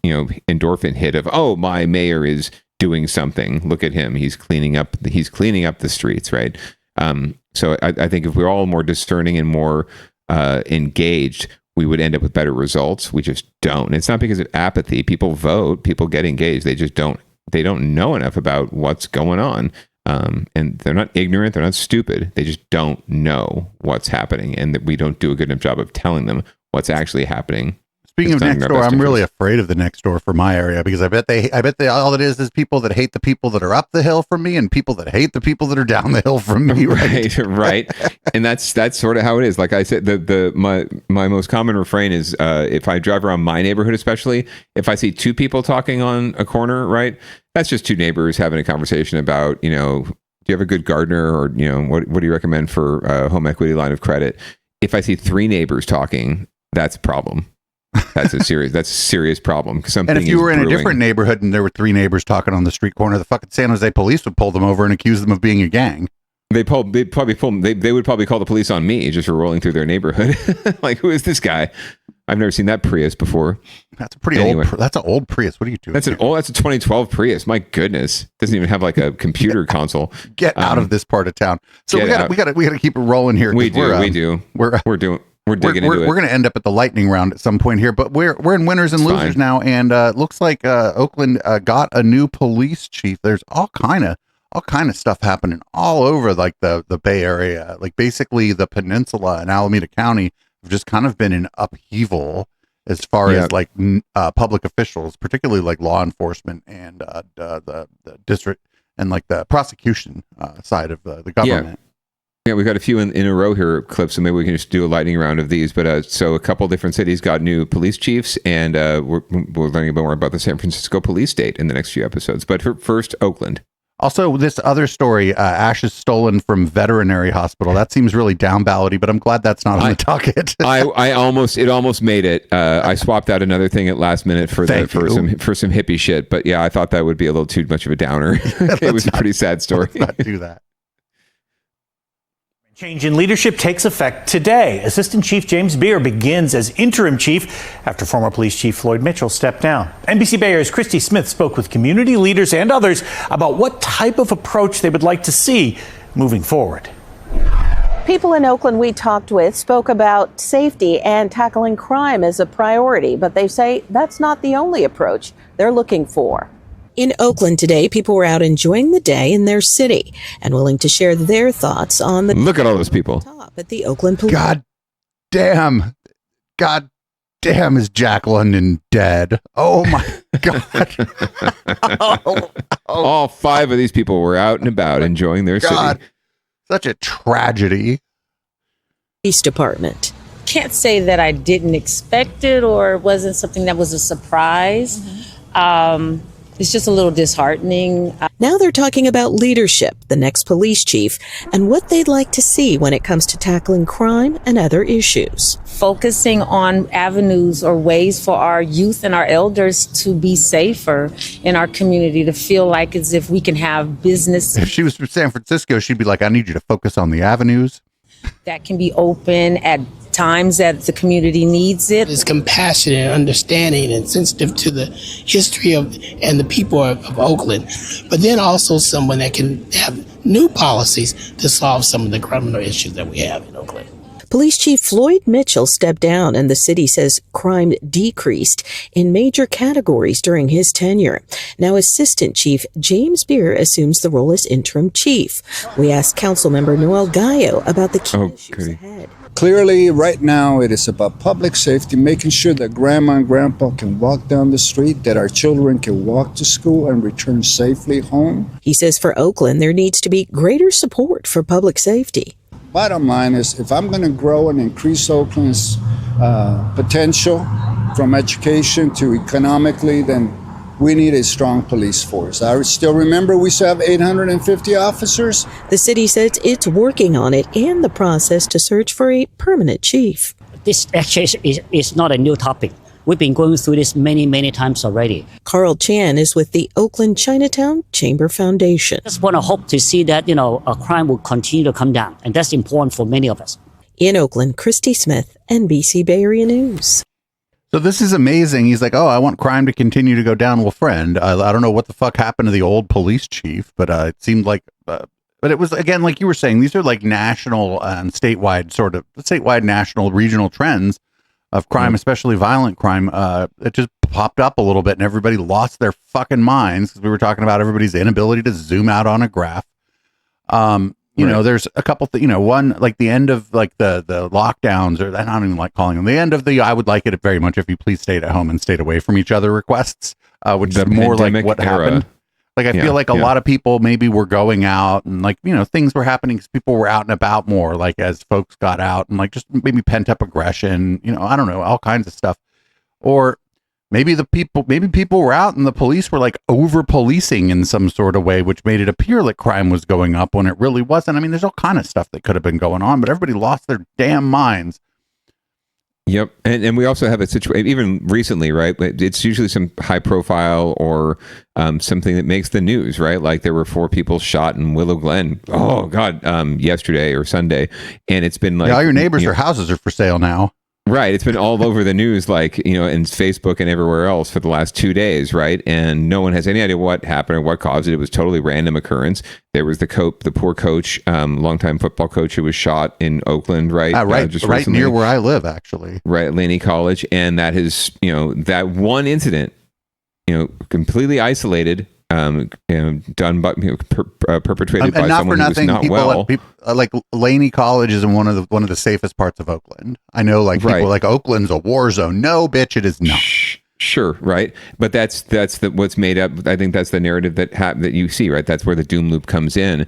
endorphin hit of, oh, my mayor is doing something. Look at him. He's cleaning up the streets, right? So I think if we're all more discerning and more engaged, we would end up with better results. We just don't. It's not because of apathy. People vote, people get engaged. They just don't know enough about what's going on. And they're not ignorant. They're not stupid. They just don't know what's happening, and that we don't do a good enough job of telling them what's actually happening. Speaking of Nextdoor, I'm really afraid of the Nextdoor for my area, because I bet they all it is people that hate the people that are up the hill from me and people that hate the people that are down the hill from me. Right. And that's sort of how it is. Like I said, my most common refrain is, if I drive around my neighborhood, especially if I see two people talking on a corner, right? That's just two neighbors having a conversation about, do you have a good gardener, or, what do you recommend for a home equity line of credit? If I see three neighbors talking, that's a problem. That's a serious problem. And if you were in a different neighborhood and there were three neighbors talking on the street corner, the fucking San Jose police would pull them over and accuse them of being a gang. They would probably call the police on me just for rolling through their neighborhood. Like, who is this guy? I've never seen that Prius before. That's a pretty old. That's an old Prius. What are you doing? That's a 2012 Prius. My goodness, doesn't even have like a computer console. Get out of this part of town. So we got to keep it rolling here. We do. We're digging into it. We're going to end up at the lightning round at some point here, but we're in winners and losers now, and it looks like Oakland got a new police chief. There's all kind of stuff happening all over, like the Bay Area, like basically the peninsula and Alameda County have just kind of been in upheaval as far as like public officials, particularly like law enforcement and the district and like the prosecution side of the government. Yeah, we've got a few in a row here, clips, so maybe we can just do a lightning round of these. But so a couple different cities got new police chiefs, and we're learning a bit more about the San Francisco police state in the next few episodes. But first, Oakland. Also, this other story, ashes stolen from veterinary hospital. That seems really down-ballot-y, but I'm glad that's not on the docket. It almost made it. I swapped out another thing at last minute for some hippie shit. But yeah, I thought that would be a little too much of a downer. It was a pretty sad story. Let's not do that. Change in leadership takes effect today. Assistant Chief James Beer begins as interim chief after former police chief Floyd Mitchell stepped down. NBC Bay Area's Christy Smith spoke with community leaders and others about what type of approach they would like to see moving forward. People in Oakland we talked with spoke about safety and tackling crime as a priority, but they say that's not the only approach they're looking for. In Oakland today, people were out enjoying the day in their city and willing to share their thoughts on the look at all those people at the Oakland Police. God damn, is Jack London dead? Oh my God! All five of these people were out and about enjoying their city. Such a tragedy. Police department. Can't say that I didn't expect it or wasn't something that was a surprise. It's just a little disheartening. Now they're talking about leadership, the next police chief, and what they'd like to see when it comes to tackling crime and other issues. Focusing on avenues or ways for our youth and our elders to be safer in our community, to feel like as if we can have business. If she was from San Francisco, she'd be like, I need you to focus on the avenues that can be open at times that the community needs it. Is compassionate and understanding and sensitive to the history of and the people of Oakland, but then also someone that can have new policies to solve some of the criminal issues that we have in Oakland. Police Chief Floyd Mitchell stepped down, and the city says crime decreased in major categories during his tenure. Now Assistant Chief James Beer assumes the role as interim chief. We asked Councilmember Noel Gallo about the key issues ahead. Clearly, right now, it is about public safety, making sure that grandma and grandpa can walk down the street, that our children can walk to school and return safely home. He says for Oakland, there needs to be greater support for public safety. Bottom line is, if I'm going to grow and increase Oakland's potential from education to economically, then we need a strong police force. I still remember we still have 850 officers. The city says it's working on it and the process to search for a permanent chief. This actually is not a new topic. We've been going through this many times already. Carl Chan is with the Oakland Chinatown Chamber Foundation. Just want to hope to see that, a crime will continue to come down. And that's important for many of us. In Oakland, Christy Smith, NBC Bay Area News. So this is amazing. He's like, oh, I want crime to continue to go down. Well, friend, I don't know what the fuck happened to the old police chief, but it seemed like, but it was, again, like you were saying, these are like national and statewide, national, regional trends of crime, especially violent crime. It just popped up a little bit and everybody lost their fucking minds because we were talking about everybody's inability to zoom out on a graph. You know, there's a couple, one, like the end of like the lockdowns, or I don't even like calling them the end of the, I would like it very much if you please stayed at home and stayed away from each other requests, which is more like what happened. Like, I feel like a lot of people maybe were going out and like, things were happening because people were out and about more, like as folks got out, and like just maybe pent up aggression, I don't know, all kinds of stuff. Or maybe people were out and the police were like over policing in some sort of way, which made it appear like crime was going up when it really wasn't. I mean, there's all kind of stuff that could have been going on, but everybody lost their damn minds. Yep. And we also have a situation, even recently, right? It's usually some high profile or something that makes the news, right? Like there were 4 people shot in Willow Glen. Oh God. Yesterday or Sunday. And it's been like, all your neighbors' houses are for sale now. Right. It's been all over the news, like, in Facebook and everywhere else for the last 2 days. Right. And no one has any idea what happened or what caused it. It was totally random occurrence. There was the poor coach, longtime football coach who was shot in Oakland. Right. Right near where I live, actually. Right. At Laney College. And that is, that one incident, completely isolated, done by perpetrated by someone who was not well. Like Laney College is in one of the safest parts of Oakland. I know, like people are like Oakland's a war zone. No, bitch, it is not. Sure, right, but that's what's made up. I think that's the narrative that you see, right? That's where the doom loop comes in.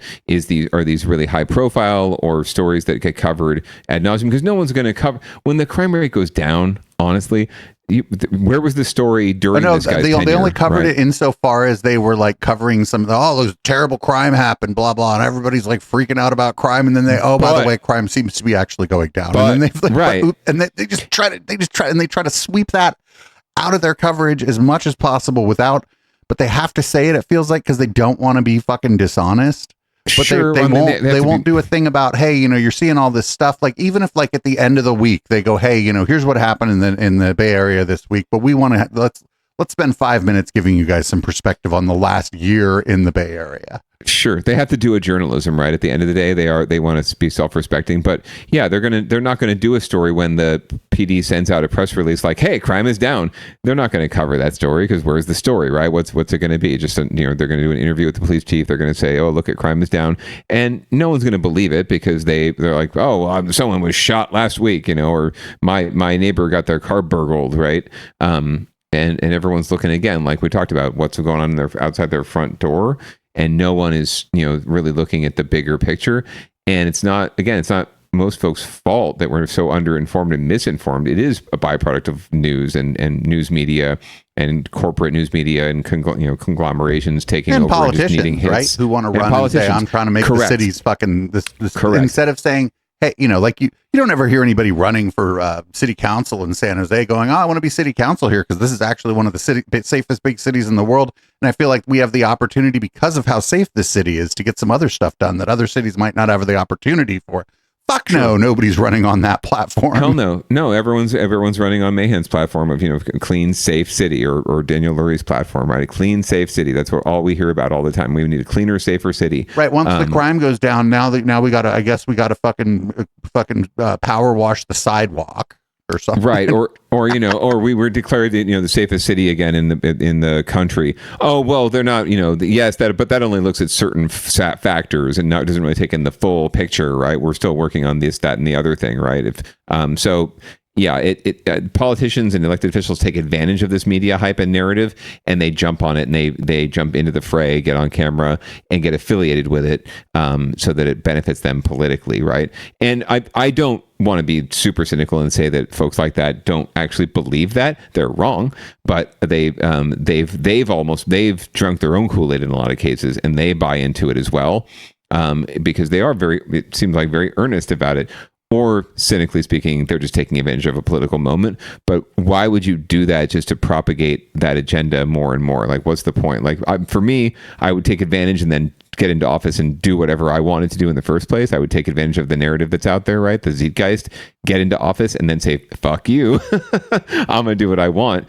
Are these really high profile or stories that get covered ad nauseum because no one's going to cover when the crime rate goes down. Honestly. Where was the story during this guy's tenure? They only covered it insofar as they were like covering those terrible crime happened, blah blah, and everybody's like freaking out about crime, and then by the way, crime seems to be actually going down, and then they just try to sweep that out of their coverage as much as possible but they have to say it. It feels like because they don't want to be fucking dishonest. But sure, they won't do a thing about, hey, you're seeing all this stuff. Like, even if like at the end of the week they go, hey, here's what happened in the Bay Area this week, but we want to let's spend 5 minutes giving you guys some perspective on the last year in the Bay Area. Sure, they have to do a journalism, right? At the end of the day, they want to be self-respecting, but yeah, they're not going to do a story when the PD sends out a press release like, "Hey, crime is down." They're not going to cover that story because where's the story, right? What's it going to be? Just they're going to do an interview with the police chief. They're going to say, "Oh, look at crime is down," and no one's going to believe it because they're like, "Oh, someone was shot last week," or my neighbor got their car burgled, right? And everyone's looking again, like we talked about, what's going on outside their front door. And no one is, really looking at the bigger picture. And it's not most folks' fault that we're so underinformed and misinformed. It is a byproduct of news and news media and corporate news media and conglomerations taking over politicians, and just needing hits. Right? Who want to run and say, I'm trying to make the cities fucking this instead of saying, hey, like you don't ever hear anybody running for city council in San Jose going, I want to be city council here because this is actually one of the safest big cities in the world. And I feel like we have the opportunity because of how safe this city is to get some other stuff done that other cities might not have the opportunity for. Fuck no, nobody's running on that platform. Hell no. No, everyone's running on Mahan's platform of, clean, safe city or Daniel Lurie's platform, right? A clean, safe city. That's what all we hear about all the time. We need a cleaner, safer city. Right. Once the crime goes down, now we gotta fucking power wash the sidewalk or something. Right. Or we were declared the safest city again in the country. Oh, well, they're not, yes, but that only looks at certain factors and doesn't really take in the full picture, right? We're still working on this, that, and the other thing, right? Politicians and elected officials take advantage of this media hype and narrative, and they jump on it and they jump into the fray, get on camera, and get affiliated with it, so that it benefits them politically, right? And I don't want to be super cynical and say that folks like that don't actually believe that. They're wrong, but they've drunk their own Kool-Aid in a lot of cases, and they buy into it as well, because they are it seems like very earnest about it. Or cynically speaking, they're just taking advantage of a political moment. But why would you do that just to propagate that agenda more and more? Like, what's the point? Like, for me, I would take advantage and then get into office and do whatever I wanted to do in the first place. I would take advantage of the narrative that's out there, right? The Zeitgeist, get into office and then say, fuck you. I'm going to do what I want.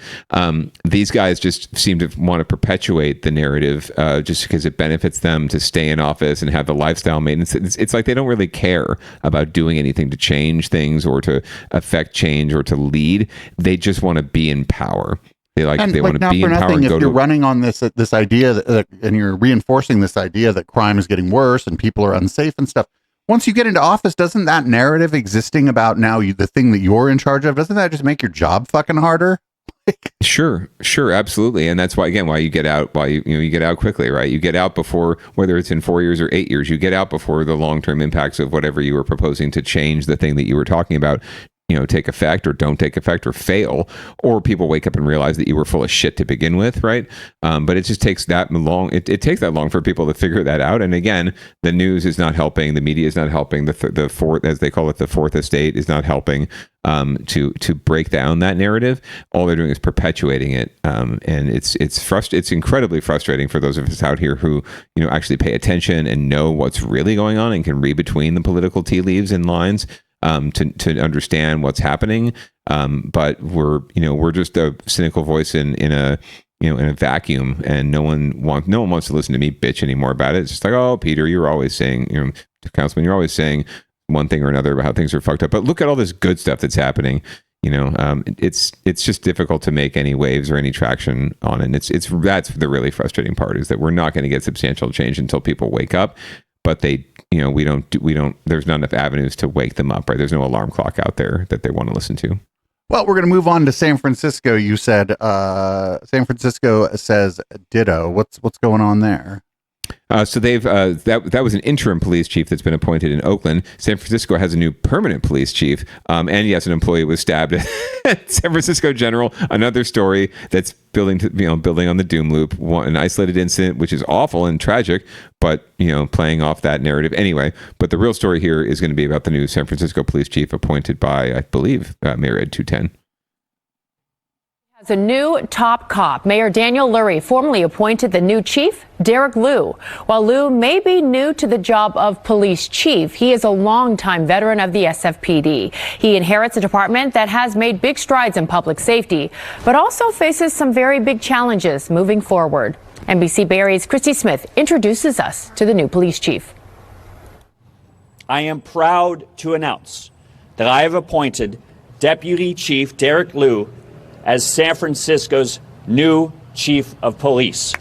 These guys just seem to want to perpetuate the narrative just because it benefits them to stay in office and have the lifestyle maintenance. It's like they don't really care about doing anything to change things or to affect change or to lead. They just want to be in power. They want to be in power. And if you're running on this idea that, and you're reinforcing this idea that crime is getting worse and people are unsafe and stuff, once you get into office, doesn't that narrative existing about now the thing that you're in charge of, doesn't that just make your job fucking harder? Sure, absolutely. And that's why you get out, you get out quickly, right? You get out before, whether it's in 4 years or 8 years, you get out before the long-term impacts of whatever you were proposing to change the thing that you were talking about, take effect or don't take effect or fail, or people wake up and realize that you were full of shit to begin with, right? But it just takes that long. It takes that long for people to figure that out. And again, the news is not helping. The media is not helping. The fourth, as they call it, the fourth estate is not helping to break down that narrative. All they're doing is perpetuating it. And it's incredibly frustrating for those of us out here who, actually pay attention and know what's really going on and can read between the political tea leaves and lines. To understand what's happening, but we're just a cynical voice in a vacuum, and no one wants to listen to me bitch anymore about it. It's just like, oh, Peter, you're always saying, Councilman, you're always saying one thing or another about how things are fucked up. But look at all this good stuff that's happening. It's just difficult to make any waves or any traction on it. And that's the really frustrating part, is that we're not going to get substantial change until people wake up. But they, we don't, there's not enough avenues to wake them up, right? There's no alarm clock out there that they want to listen to. Well, we're going to move on to San Francisco. You said, San Francisco says ditto. What's going on there? So they've that was an interim police chief that's been appointed in Oakland. San Francisco has a new permanent police chief, and yes, an employee was stabbed at San Francisco General. Another story that's building on the doom loop. An isolated incident, which is awful and tragic, but playing off that narrative anyway. But the real story here is going to be about the new San Francisco police chief appointed by, I believe, Mayor Ed 210. As a new top cop, Mayor Daniel Lurie formally appointed the new chief, Derek Liu. While Liu may be new to the job of police chief, he is a longtime veteran of the SFPD. He inherits a department that has made big strides in public safety, but also faces some very big challenges moving forward. NBC Bay Area's Christy Smith introduces us to the new police chief. I am proud to announce that I have appointed Deputy Chief Derek Liu as San Francisco's new chief of police.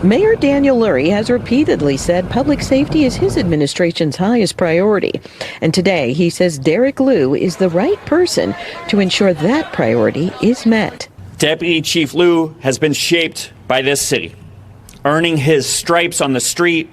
Mayor Daniel Lurie has repeatedly said public safety is his administration's highest priority. And today he says Derek Liu is the right person to ensure that priority is met. Deputy Chief Liu has been shaped by this city, earning his stripes on the street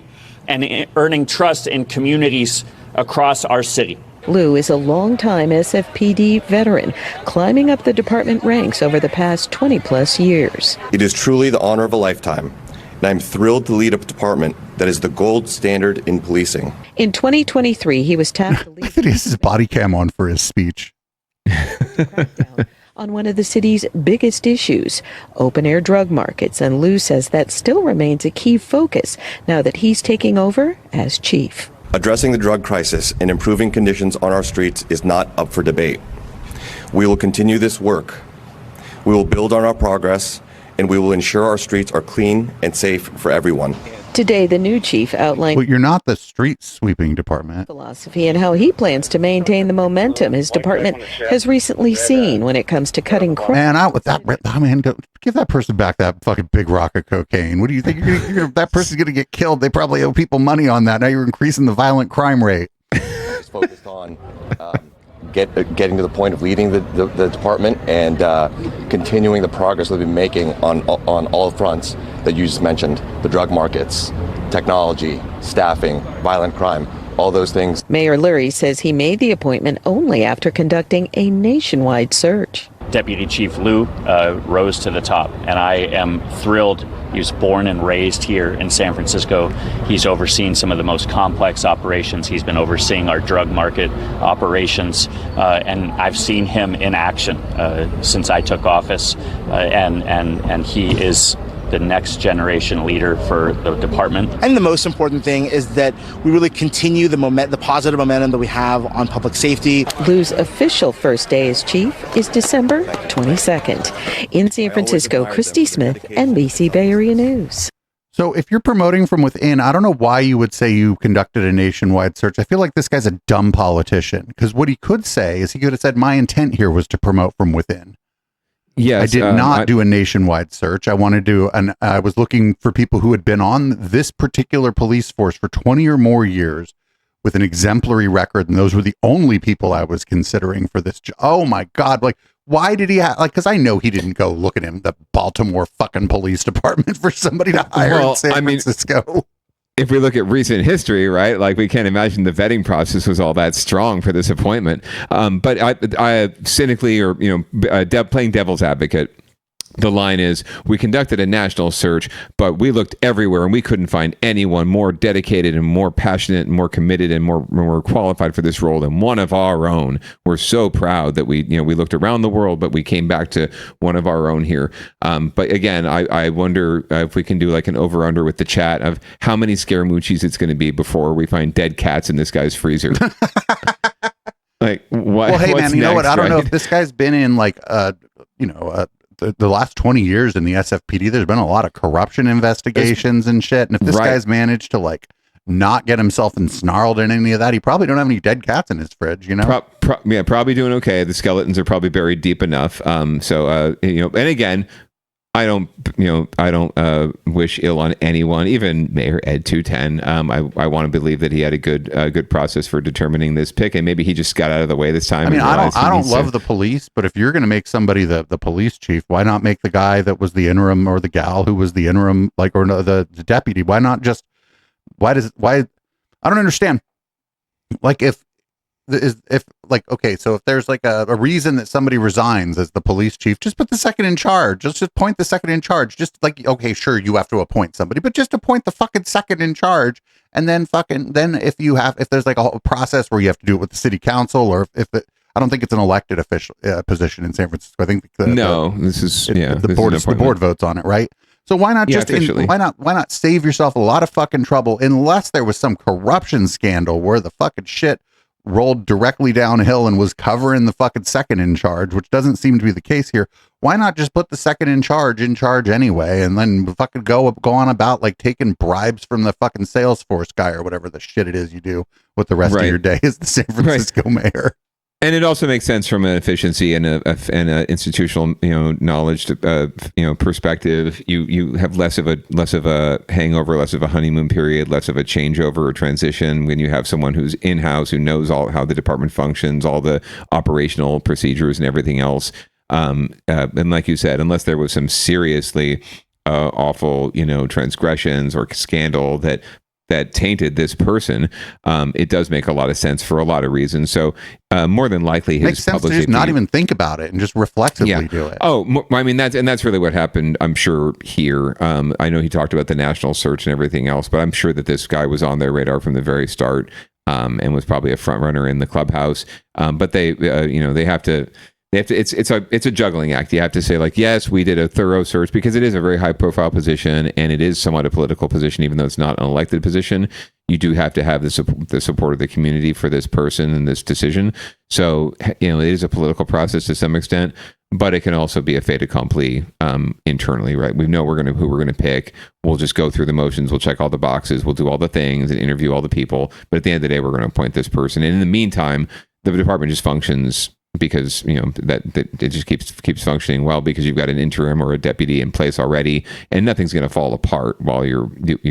and earning trust in communities across our city. Liu is a longtime SFPD veteran, climbing up the department ranks over the past 20-plus years. It is truly the honor of a lifetime, and I'm thrilled to lead a department that is the gold standard in policing. In 2023, he was tasked to lead he has his body cam on for his speech. On one of the city's biggest issues, open-air drug markets, and Liu says that still remains a key focus now that he's taking over as chief. Addressing the drug crisis and improving conditions on our streets is not up for debate. We will continue this work. We will build on our progress, and we will ensure our streets are clean and safe for everyone. Today, the new chief outlined you're not the street sweeping department. Philosophy and how he plans to maintain the momentum his department has recently seen when it comes to cutting crime. Man, out with that. I mean, give that person back that fucking big rock of cocaine. What do you think? That person's going to get killed. They probably owe people money on that. Now you're increasing the violent crime rate. Just focused on getting to the point of leading the department and continuing the progress we've been making on all fronts that you just mentioned: the drug markets, technology, staffing, violent crime, all those things. Mayor Lurie says he made the appointment only after conducting a nationwide search. Deputy Chief Liu rose to the top, and I am thrilled. He was born and raised here in San Francisco. He's overseen some of the most complex operations. He's been overseeing our drug market operations, and I've seen him in action since I took office, and he is the next generation leader for the department. And the most important thing is that we really continue the positive momentum that we have on public safety. Lou's official first day as chief is December 22nd. In San Francisco, Christy Smith, NBC Bay Area News. So if you're promoting from within, I don't know why you would say you conducted a nationwide search. I feel like this guy's a dumb politician, because what he could say is he could have said, my intent here was to promote from within. Yes, I did not do a nationwide search. I wanted to, and I was looking for people who had been on this particular police force for 20 or more years with an exemplary record. And those were the only people I was considering for this. Oh my God. Like, why did he have, like, because I know he didn't go look at him, the Baltimore fucking police department, for somebody to hire in San Francisco. If we look at recent history, right, like we can't imagine the vetting process was all that strong for this appointment. But I cynically, or, playing devil's advocate, the line is, we conducted a national search, but we looked everywhere and we couldn't find anyone more dedicated and more passionate and more committed and more qualified for this role than one of our own. We're so proud that we looked around the world, but we came back to one of our own here. But again, I wonder if we can do like an over-under with the chat of how many Scaramucci's it's going to be before we find dead cats in this guy's freezer. Like, what? Well, hey, man, you know what? I don't know right? if this guy's been in like, the last 20 years in the SFPD, there's been a lot of corruption investigations and shit. And if this guy's managed to like not get himself ensnarled in any of that, he probably don't have any dead cats in his fridge, you know? Probably doing okay. The skeletons are probably buried deep enough. And again, I don't wish ill on anyone, even Mayor Ed 210. I want to believe that he had a good process for determining this pick, and maybe he just got out of the way this time. I mean, I don't love the police, but if you're going to make somebody the police chief, why not make the guy that was the interim, or the gal who was the interim, like, or no, the deputy? Why not just? Why I don't understand. Like, if there's like a reason that somebody resigns as the police chief, just put the second in charge. Just appoint the second in charge. Just like, okay, sure, you have to appoint somebody, but just appoint the fucking second in charge. And then if there's like a whole process where you have to do it with the city council, or I don't think it's an elected official position in San Francisco. I think the board votes on it, right? So why not why not save yourself a lot of fucking trouble, unless there was some corruption scandal where the fucking shit rolled directly downhill and was covering the fucking second in charge, which doesn't seem to be the case here. Why not just put the second in charge anyway, and then fucking go on about like taking bribes from the fucking Salesforce guy or whatever the shit it is you do with the rest of your day as the San Francisco mayor. And it also makes sense from an efficiency and a institutional, knowledge, perspective. You have less of a hangover, less of a honeymoon period, less of a changeover or transition when you have someone who's in-house, who knows how the department functions, all the operational procedures and everything else. And like you said, unless there was some seriously awful, transgressions or scandal that tainted this person, it does make a lot of sense for a lot of reasons. So more than likely, his makes sense to just not even think about it and just reflexively do it. Oh, I mean, that's really what happened, I'm sure, here. I know he talked about the national search and everything else, but I'm sure that this guy was on their radar from the very start, and was probably a front runner in the clubhouse. But they have to. It's a juggling act. You have to say, like, yes, we did a thorough search, because it is a very high profile position, and it is somewhat a political position, even though it's not an elected position. You do have to have the support of the community for this person and this decision. So, it is a political process to some extent, but it can also be a fait accompli internally, right? We know who we're gonna pick. We'll just go through the motions. We'll check all the boxes. We'll do all the things and interview all the people. But at the end of the day, we're going to appoint this person. And in the meantime, the department just functions because that it just keeps functioning well, because you've got an interim or a deputy in place already, and nothing's going to fall apart while you're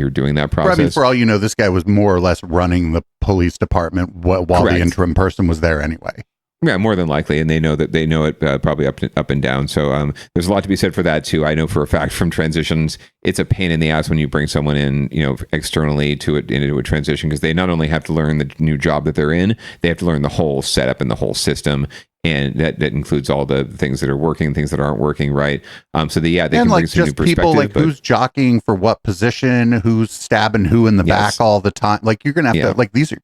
doing that process. I mean, for all you know, this guy was more or less running the police department while the interim person was there anyway. Yeah, more than likely, and they know it probably up and down. So there's a lot to be said for that too. I know for a fact from transitions, it's a pain in the ass when you bring someone in, externally into a transition, because they not only have to learn the new job that they're in, they have to learn the whole setup and the whole system. And that includes all the things that are working, things that aren't working, right? They can bring some new perspective. People like who's jockeying for what position, who's stabbing who in the back all the time. Like, you're gonna have to, like, these are,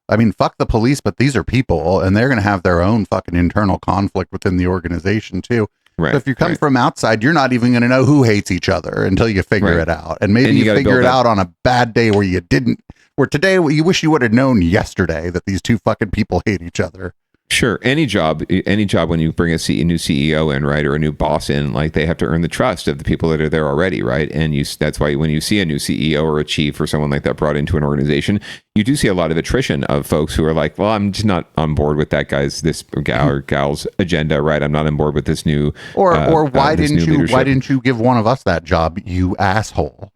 I mean, fuck the police, but these are people, and they're gonna have their own fucking internal conflict within the organization too. So if you come from outside, you're not even going to know who hates each other until you figure it out. And maybe you figure it out on a bad day where you didn't, where today you wish you would have known yesterday that these two fucking people hate each other. Sure. Any job when you bring a new CEO in, right, or a new boss in, like they have to earn the trust of the people that are there already, right? And that's why when you see a new CEO or a chief or someone like that brought into an organization, you do see a lot of attrition of folks who are like, well, I'm just not on board with that this gal or gal's agenda, right? I'm not on board with this new or why didn't you give one of us that job, you asshole?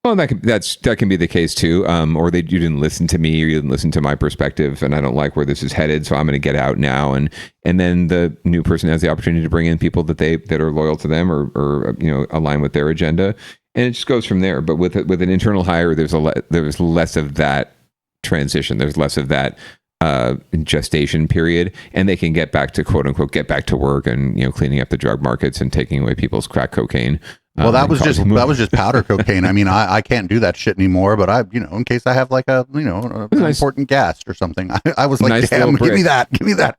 Well, that can be the case too. Or you didn't listen to me, or you didn't listen to my perspective, and I don't like where this is headed, so I'm going to get out now. And then the new person has the opportunity to bring in people that are loyal to them or align with their agenda, and it just goes from there. But with an internal hire, there's less of that transition. There's less of that gestation period, and they can get back to quote unquote get back to work and cleaning up the drug markets and taking away people's crack cocaine. Well, that was just powder cocaine. I mean, I can't do that shit anymore. But in case I have like an important gas or something, I was like, nice, damn, give me that.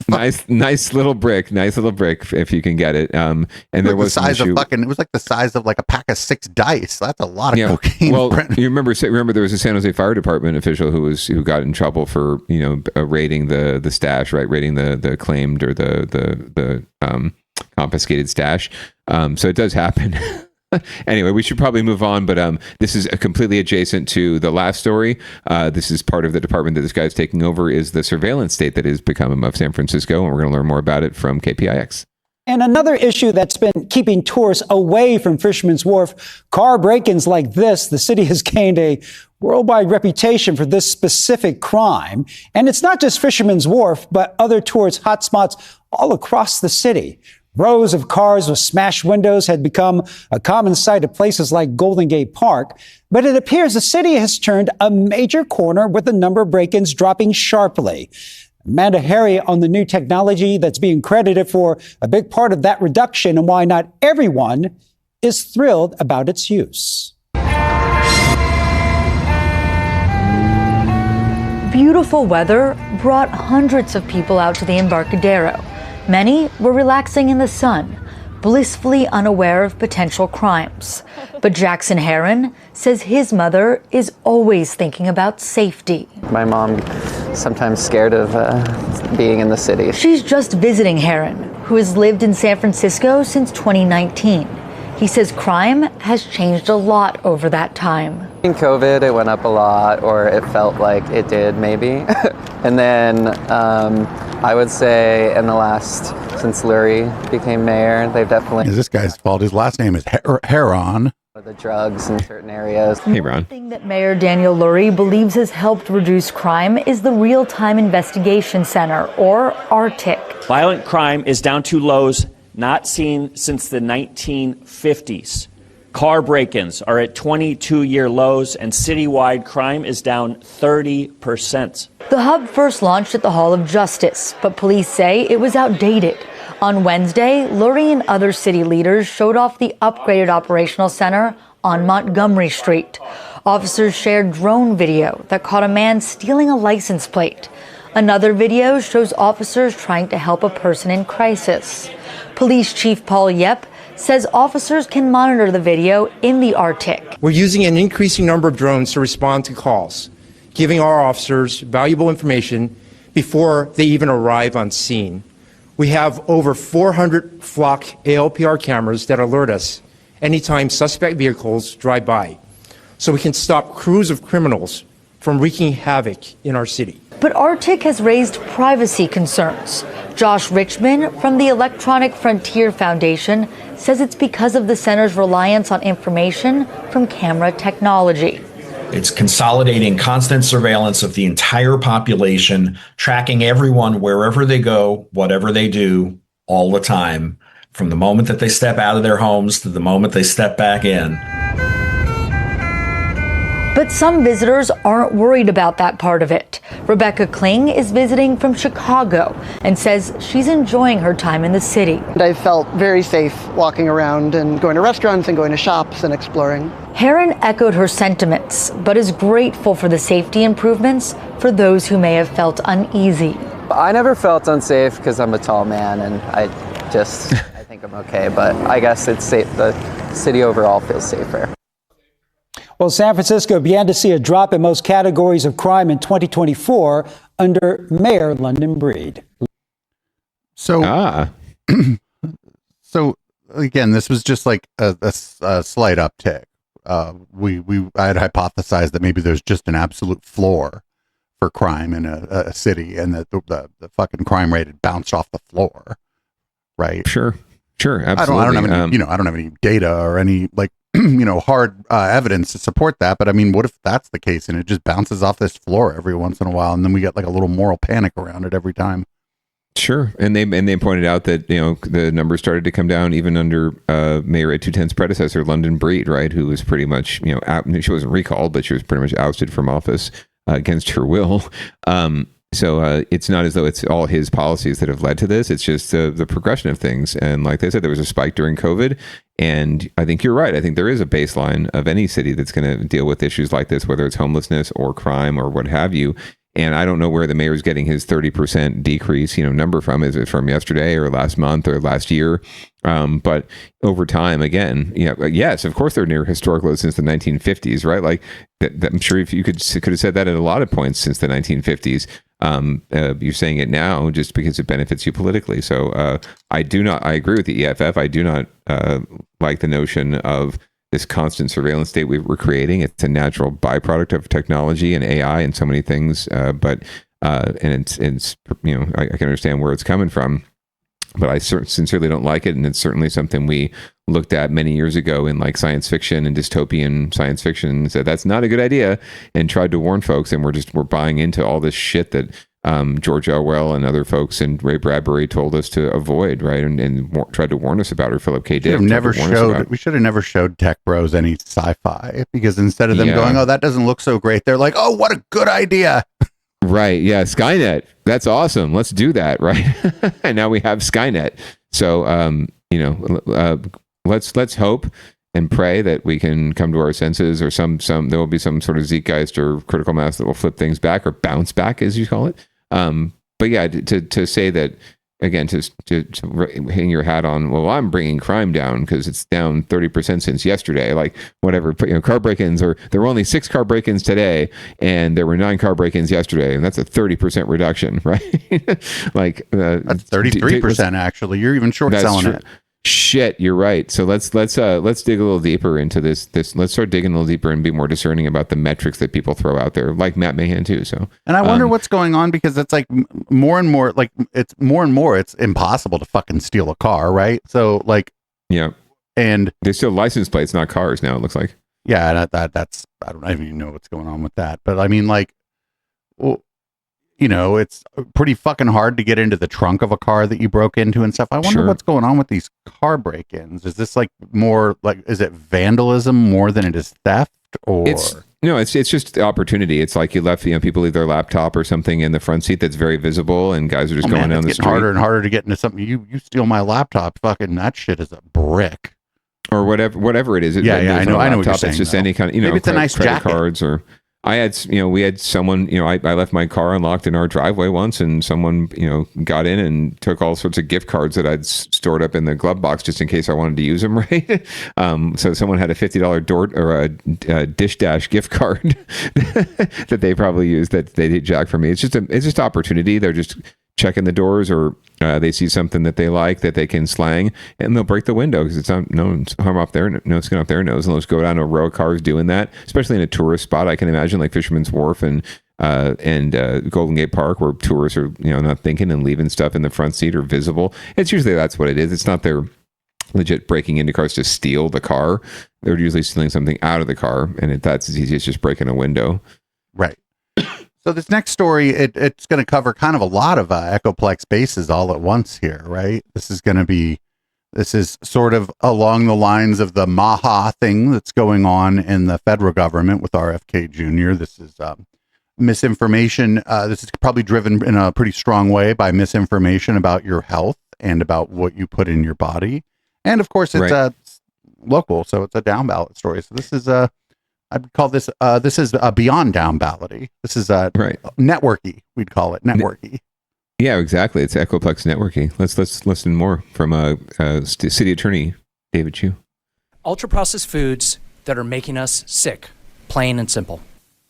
Nice little brick, if you can get it. And there was it was like the size of like a pack of 6 dice. That's a lot of cocaine. Well, you remember there was a San Jose Fire Department official who got in trouble for raiding the stash, right? Raiding the claimed or the confiscated stash. So it does happen. Anyway, we should probably move on, but this is completely adjacent to the last story. This is part of the department that this guy's taking over, is the surveillance state that has become of San Francisco, and we're going to learn more about it from KPIX. And another issue that's been keeping tourists away from Fisherman's Wharf, car break-ins like this. The city has gained a worldwide reputation for this specific crime. And it's not just Fisherman's Wharf, but other tourist hotspots all across the city. Rows of cars with smashed windows had become a common sight at places like Golden Gate Park, but it appears the city has turned a major corner with the number of break-ins dropping sharply. Amanda Harry on the new technology that's being credited for a big part of that reduction and why not everyone is thrilled about its use. Beautiful weather brought hundreds of people out to the Embarcadero. Many were relaxing in the sun, blissfully unaware of potential crimes. But Jackson Heron says his mother is always thinking about safety. My mom sometimes scared of being in the city. She's just visiting Heron, who has lived in San Francisco since 2019. He says crime has changed a lot over that time. In COVID, it went up a lot, or it felt like it did, maybe. And then I would say in the last, since Lurie became mayor, they've definitely... This guy's fault. His last name is Heron. The drugs in certain areas. Hey, Ron. One thing that Mayor Daniel Lurie believes has helped reduce crime is the Real-Time Investigation Center, or RTIC. Violent crime is down to lows not seen since the 1950s. Car break-ins are at 22-year lows, and citywide crime is down 30%. The hub first launched at the Hall of Justice, but police say it was outdated. On Wednesday, Lurie and other city leaders showed off the upgraded operational center on Montgomery Street. Officers shared drone video that caught a man stealing a license plate. Another video shows officers trying to help a person in crisis. Police Chief Paul Yep says officers can monitor the video in the RTIC. We're using an increasing number of drones to respond to calls, giving our officers valuable information before they even arrive on scene. We have over 400 flock ALPR cameras that alert us anytime suspect vehicles drive by, so we can stop crews of criminals from wreaking havoc in our city. But RTIC has raised privacy concerns. Josh Richmond from the Electronic Frontier Foundation says it's because of the center's reliance on information from camera technology. It's consolidating constant surveillance of the entire population, tracking everyone wherever they go, whatever they do, all the time, from the moment that they step out of their homes to the moment they step back in. But some visitors aren't worried about that part of it. Rebecca Kling is visiting from Chicago and says she's enjoying her time in the city. I felt very safe walking around and going to restaurants and going to shops and exploring. Heron echoed her sentiments, but is grateful for the safety improvements for those who may have felt uneasy. I never felt unsafe because I'm a tall man, and I think I'm okay, but I guess it's safe. The city overall feels safer. Well, San Francisco began to see a drop in most categories of crime in 2024 under Mayor London Breed. So, so again, this was just like a slight uptick. I had hypothesized that maybe there's just an absolute floor for crime in a city, and that the fucking crime rate had bounced off the floor, right? Sure, absolutely. I don't have any, I don't have any data or any hard evidence to support that. But I mean, what if that's the case and it just bounces off this floor every once in a while, and then we get like a little moral panic around it every time? Sure, and they pointed out that the numbers started to come down even under Mayor Ed 210's predecessor, London Breed, right, who was pretty much she wasn't recalled, but she was pretty much ousted from office against her will. So it's not as though it's all his policies that have led to this. It's just the progression of things. And like they said, there was a spike during COVID. And I think you're right. I think there is a baseline of any city that's going to deal with issues like this, whether it's homelessness or crime or what have you. And I don't know where the mayor's getting his 30% decrease, number from. Is it from yesterday or last month or last year? But over time, again, yes, of course they're near historic lows since the 1950s, right? Like I'm sure if you could have said that at a lot of points since the 1950s. You're saying it now just because it benefits you politically. So I agree with the EFF. I do not like the notion of this constant surveillance state we're creating. It's a natural byproduct of technology and AI and so many things. But it's I can understand where it's coming from, but I sincerely don't like it. And it's certainly something we looked at many years ago in like science fiction and dystopian science fiction and said that's not a good idea and tried to warn folks. And we're buying into all this shit that George Orwell and other folks and Ray Bradbury told us to avoid, right? And tried to warn us about, or Philip K. Dick. We should have never showed tech bros any sci-fi, because instead of them going, oh, that doesn't look so great, they're like, oh, what a good idea. Right. Yeah. Skynet. That's awesome. Let's do that. Right. And now we have Skynet. So, let's hope and pray that we can come to our senses, or there will be some sort of zeitgeist or critical mass that will flip things back, or bounce back, as you call it. But yeah, to say that again, to hang your hat on, well, I'm bringing crime down because it's down 30% since yesterday, like whatever, car break-ins, or there were only 6 car break-ins today and there were 9 car break-ins yesterday, and that's a 30% reduction, right? Like that's 33% actually. You're even short selling it. Shit, you're right. So let's dig a little deeper into this. Let's start digging a little deeper and be more discerning about the metrics that people throw out there, like Matt Mahan too. So, and I wonder what's going on, because it's like more and more, it's impossible to fucking steal a car, right? So like, yeah, and they steal license plates, not cars now. It looks like. Yeah, that's I don't even know what's going on with that, but I mean, like, well, it's pretty fucking hard to get into the trunk of a car that you broke into and stuff. I wonder what's going on with these car break-ins. Is this like more like, is it vandalism more than it is theft? Or it's just opportunity. It's like you left, people leave their laptop or something in the front seat that's very visible, and guys are just going down the street. Harder and harder to get into something. You steal my laptop, fucking that shit is a brick. Or whatever it is. I know what you're saying. It's just any kind of, maybe it's a nice credit jacket. Cards, or we had someone, I left my car unlocked in our driveway once, and someone, got in and took all sorts of gift cards that I'd stored up in the glove box just in case I wanted to use them, right? So someone had a $50 a Dish Dash gift card that they probably used that they did jack for me. It's just opportunity. They're just checking the doors, or they see something that they like that they can slang, and they'll break the window because it's not no harm off their skin off their nose, and they'll just go down to a row of cars doing that, especially in a tourist spot. I can imagine like Fisherman's Wharf and Golden Gate Park, where tourists are not thinking and leaving stuff in the front seat or visible. It's usually that's what it is. It's not they're legit breaking into cars to steal the car. They're usually stealing something out of the car, and that's as easy as just breaking a window. Right. So this next story, it's going to cover kind of a lot of Echoplex bases all at once here, right? This is sort of along the lines of the Maha thing that's going on in the federal government with RFK Jr. This is misinformation. This is probably driven in a pretty strong way by misinformation about your health and about what you put in your body. And of course, it's local, so it's a down ballot story. So this is I'd call this beyond down ballot-y. This is networky. We'd call it networky. Yeah, exactly. It's Echoplex networking. Let's listen more from City Attorney David Chu. Ultra-processed foods that are making us sick, plain and simple.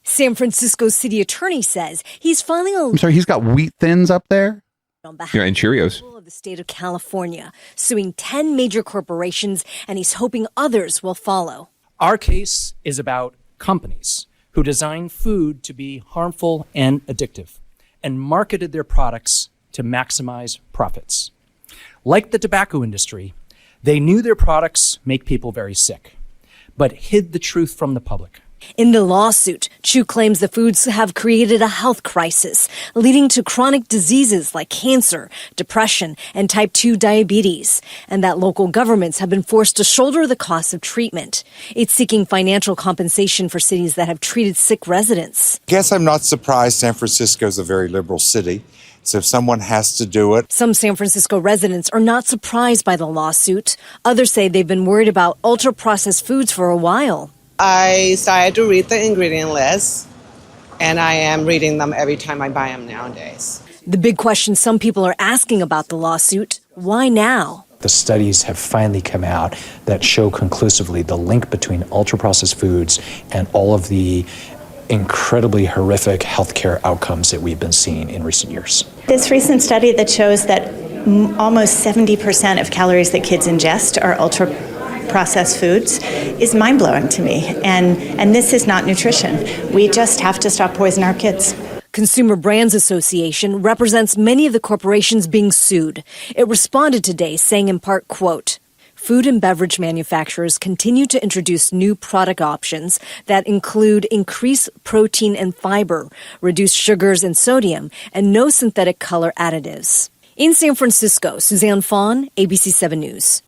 San Francisco City Attorney says he's filing a... I'm sorry, he's got Wheat Thins up there? On behalf and Cheerios. of the state of California, suing 10 major corporations, and he's hoping others will follow. Our case is about companies who design food to be harmful and addictive and marketed their products to maximize profits. Like the tobacco industry, they knew their products make people very sick, but hid the truth from the public. In the lawsuit, Chu claims the foods have created a health crisis, leading to chronic diseases like cancer, depression, and type 2 diabetes, and that local governments have been forced to shoulder the cost of treatment. It's seeking financial compensation for cities that have treated sick residents. I guess I'm not surprised. San Francisco is a very liberal city. So if someone has to do it. Some San Francisco residents are not surprised by the lawsuit. Others say they've been worried about ultra-processed foods for a while. I started to read the ingredient list, and I am reading them every time I buy them nowadays. The big question some people are asking about the lawsuit, why now? The studies have finally come out that show conclusively the link between ultra-processed foods and all of the incredibly horrific healthcare outcomes that we've been seeing in recent years. This recent study that shows that almost 70% of calories that kids ingest are ultra-processed foods is mind-blowing to me. And this is not nutrition. We just have to stop poisoning our kids. Consumer Brands Association represents many of the corporations being sued. It responded today saying in part, quote, food and beverage manufacturers continue to introduce new product options that include increased protein and fiber, reduced sugars and sodium, and no synthetic color additives. In San Francisco, Suzanne Fawn, ABC 7 News.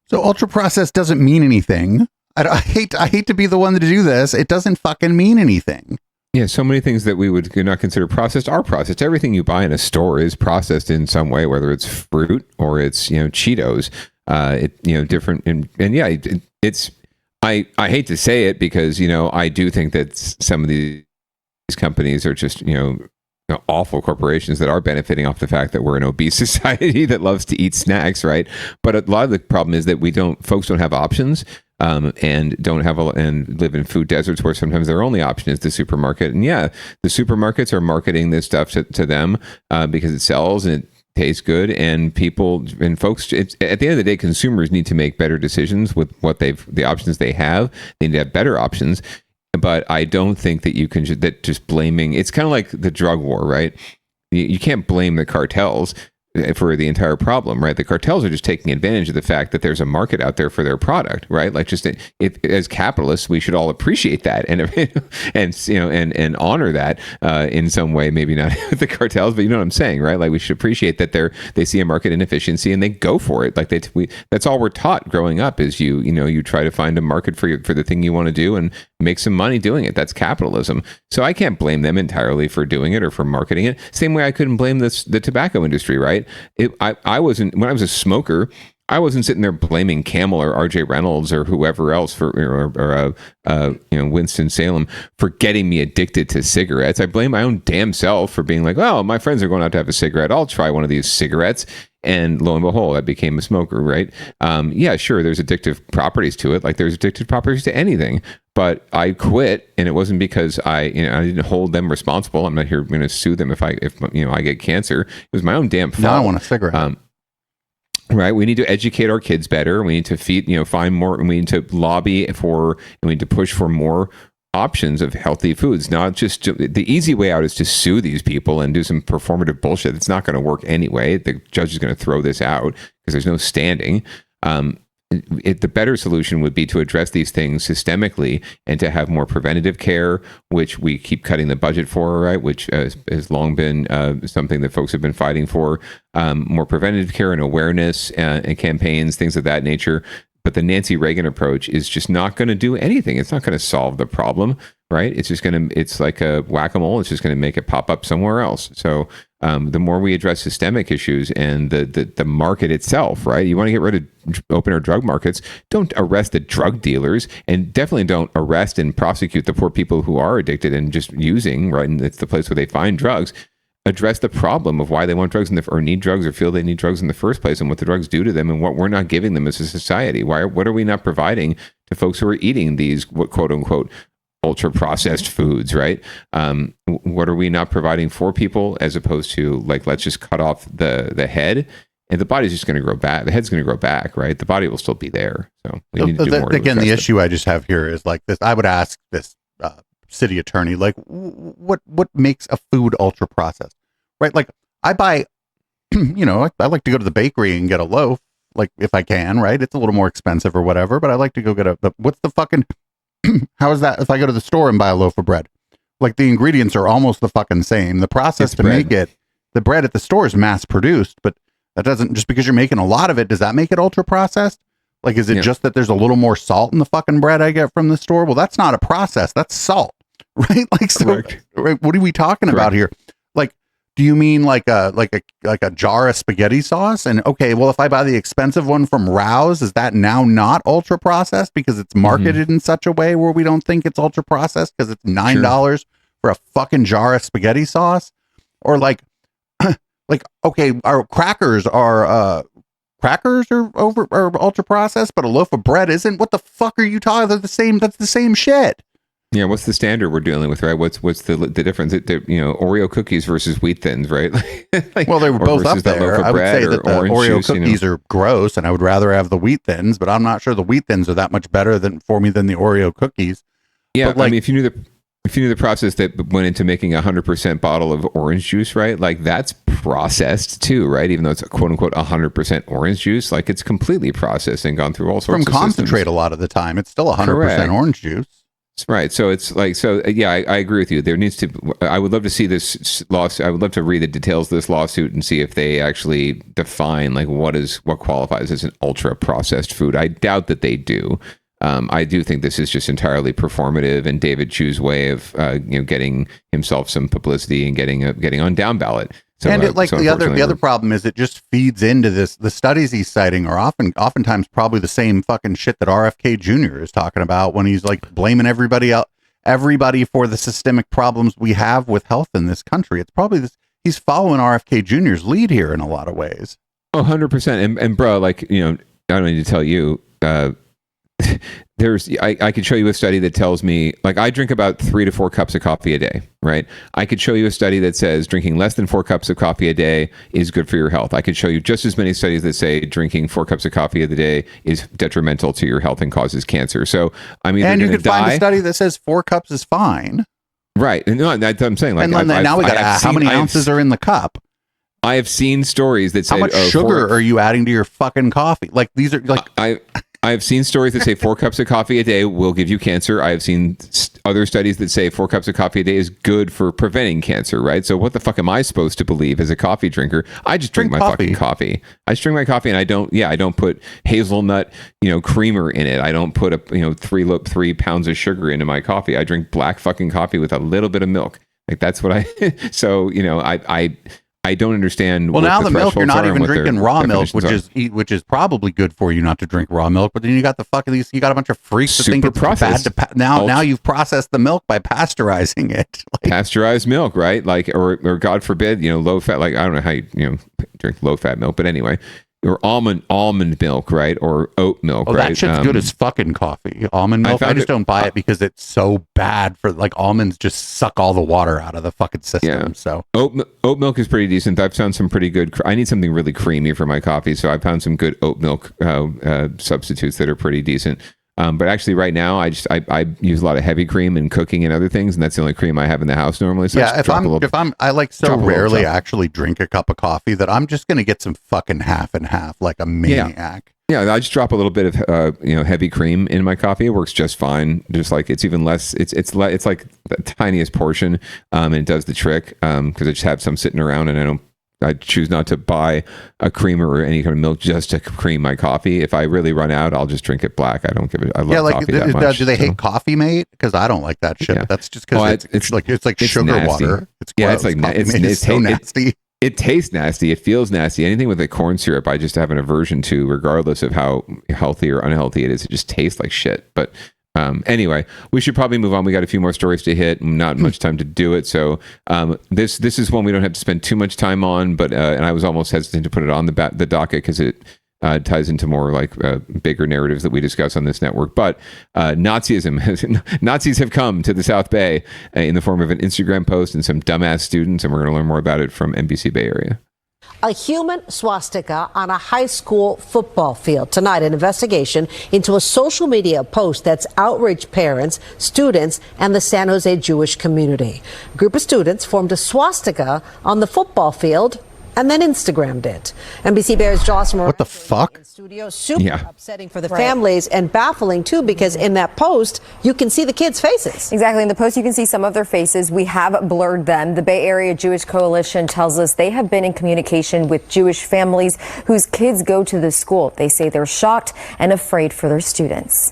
So ultra-processed doesn't mean anything. I hate to be the one to do this. It doesn't fucking mean anything. Yeah, so many things that we would not consider processed are processed. Everything you buy in a store is processed in some way, whether it's fruit or it's, Cheetos. Different. And yeah, it's, I hate to say it because, I do think that some of these companies are just, awful corporations that are benefiting off the fact that we're an obese society that loves to eat snacks, right? But a lot of the problem is that folks don't have options. And don't have and live in food deserts where sometimes their only option is the supermarket. And yeah, the supermarkets are marketing this stuff to them because it sells and it tastes good. And people and folks, at the end of the day, consumers need to make better decisions with the options they have. They need to have better options. But I don't think that you can just blaming. It's kind of like the drug war, right? You can't blame the cartels for the entire problem, right? The cartels are just taking advantage of the fact that there's a market out there for their product, right? Like as capitalists, we should all appreciate that and honor that in some way. Maybe not the cartels, but you know what I'm saying, right? Like we should appreciate that they see a market inefficiency and they go for it. Like that's all we're taught growing up is you try to find a market for the thing you want to do and make some money doing it. That's capitalism. So I can't blame them entirely for doing it or for marketing it. Same way I couldn't blame the tobacco industry, right? I wasn't, when I was a smoker, I wasn't sitting there blaming Camel or RJ Reynolds or whoever else for Winston-Salem for getting me addicted to cigarettes. I blame my own damn self for being like, oh, my friends are going out to have a cigarette. I'll try one of these cigarettes. And lo and behold, I became a smoker, right? Yeah, sure, there's addictive properties to it. Like there's addictive properties to anything. But I quit, and it wasn't because I didn't hold them responsible. I'm not here going to sue them if I get cancer. It was my own damn fault. No, I want a cigarette. Right. We need to educate our kids better. We need to find more, and we need to lobby for, and we need to push for more options of healthy foods. Not just the easy way out is to sue these people and do some performative bullshit. It's not going to work anyway. The judge is going to throw this out because there's no standing. The better solution would be to address these things systemically and to have more preventative care, which we keep cutting the budget for, right? Which has long been something that folks have been fighting for. More preventative care and awareness and campaigns, things of that nature. But the Nancy Reagan approach is just not going to do anything. It's not going to solve the problem, right? It's like a whack-a-mole. It's just going to make it pop up somewhere else. So the more we address systemic issues and the market itself, right? You want to get rid of open or drug markets. Don't arrest the drug dealers, and definitely don't arrest and prosecute the poor people who are addicted and just using, right? And it's the place where they find drugs. address the problem of why they want drugs or need drugs or feel they need drugs in the first place, and what the drugs do to them, and what we're not giving them as a society. What are we not providing to folks who are eating these quote unquote ultra processed foods, right? What are we not providing for people, as opposed to like, let's just cut off the head, and the body's just going to grow back. The head's going to grow back, right? The body will still be there. So we need to do more. Again, the issue I just have here is like this. I would ask this city attorney, like, what makes a food ultra processed, right? Like, I buy, I like to go to the bakery and get a loaf, like if I can, right? It's a little more expensive or whatever, but I like to go get what's the fucking, how is that if I go to the store and buy a loaf of bread? Like, the ingredients are almost the fucking same. The process to make it, the bread at the store is mass produced, but that doesn't, just because you're making a lot of it, does that make it ultra processed? Like, is it just that there's a little more salt in the fucking bread I get from the store? Well, that's not a process. That's salt, right? Like, so, right, what are we talking about here? Like, do you mean like a jar of spaghetti sauce? And okay, well, if I buy the expensive one from Rouse, is that now not ultra processed because it's marketed in such a way where we don't think it's ultra processed because it's $9 for a fucking jar of spaghetti sauce? Or like, okay, our crackers are ultra processed, but a loaf of bread isn't. What the fuck are you talking? They're the same. That's the same shit. Yeah, what's the standard we're dealing with, right? What's the difference? Oreo cookies versus wheat thins, right? Well, they were both up there. I would say that the Oreo cookies are gross, and I would rather have the wheat thins. But I'm not sure the wheat thins are that much better than the Oreo cookies. Yeah, but, like, I mean, if you knew the process that went into making 100% bottle of orange juice, right? Like, that's processed too, right? Even though it's a quote unquote 100% orange juice, like, it's completely processed and gone through all sorts of concentrate systems. A lot of the time. It's still 100% orange juice. Right. So it's like, yeah, I agree with you. There needs to, I would love to see this lawsuit. I would love to read the details of this lawsuit and see if they actually define like what qualifies as an ultra processed food. I doubt that they do. I do think this is just entirely performative and David Chu's way of getting himself some publicity and getting on Downballot. So, and the other problem is it just feeds into this. The studies he's citing are oftentimes probably the same fucking shit that RFK Jr. is talking about when he's like blaming everybody for the systemic problems we have with health in this country. It's probably this. He's following RFK Jr.'s lead here in a lot of ways. 100%. And bro, like, I don't need to tell you, I could show you a study that tells me, like, I drink about 3 to 4 cups of coffee a day, right? I could show you a study that says drinking less than 4 cups of coffee a day is good for your health. I could show you just as many studies that say drinking 4 cups of coffee a day is detrimental to your health and causes cancer. So I'm either and you could find a study that says 4 cups is fine, right? And no, that's what I'm saying. Like, and now we got to ask how many ounces are in the cup. I have seen stories that say how much sugar are you adding to your fucking coffee? Like, these are like I've seen stories that say 4 cups of coffee a day will give you cancer. I have seen other studies that say 4 cups of coffee a day is good for preventing cancer, right? So what the fuck am I supposed to believe as a coffee drinker? I just drink my fucking coffee. I just drink my coffee, and I don't put hazelnut, creamer in it. I don't put 3 pounds of sugar into my coffee. I drink black fucking coffee with a little bit of milk. Like, that's what I don't understand. Well, now the milk, you're not even drinking raw milk, which is probably good for you not to drink raw milk. But then you got you got a bunch of freaks that think it's bad to now you've processed the milk by pasteurizing it. Pasteurized milk, right? Like, or God forbid, low fat. Like, I don't know how you drink low fat milk, but anyway. Or almond milk, right? Or oat milk, right? That shit's good as fucking coffee. Almond milk. I just don't buy it because it's so bad for, like, almonds just suck all the water out of the fucking system. Yeah. So oat milk is pretty decent. I've found some pretty good. I need something really creamy for my coffee, so I found some good oat milk substitutes that are pretty decent. But actually, right now, I use a lot of heavy cream in cooking and other things, and that's the only cream I have in the house normally. So yeah, I rarely actually drink a cup of coffee that I'm just going to get some fucking half and half like a maniac. Yeah, I just drop a little bit of heavy cream in my coffee. It works just fine. Just like it's even less. It's like the tiniest portion, and it does the trick. Because I just have some sitting around, and I choose not to buy a creamer or any kind of milk just to cream my coffee. If I really run out, I'll just drink it black. I don't give it. I love coffee that much. Do they hate Coffee Mate? Because I don't like that shit. Yeah. That's just because it's like sugar nasty. water. It's gross. It's like it's so nasty. It tastes nasty. It feels nasty. Anything with a corn syrup, I just have an aversion to, regardless of how healthy or unhealthy it is. It just tastes like shit. But Anyway, we should probably move on. We got a few more stories to hit, not much time to do it. So this is one we don't have to spend too much time on, but and I was almost hesitant to put it on the docket because it ties into more like bigger narratives that we discuss on this network. But Nazis have come to the South Bay in the form of an Instagram post and some dumbass students, and we're going to learn more about it from NBC Bay Area. A human swastika on a high school football field. Tonight, an investigation into a social media post that's outraged parents, students, and the San Jose Jewish community. A group of students formed a swastika on the football field and then Instagrammed it. NBC Bears Jocelyn Moran. What the fuck? Studio, super upsetting for the families and baffling too, because in that post you can see the kids' faces. Exactly. In the post you can see some of their faces. We have blurred them. The Bay Area Jewish Coalition tells us they have been in communication with Jewish families whose kids go to the school. They say they're shocked and afraid for their students.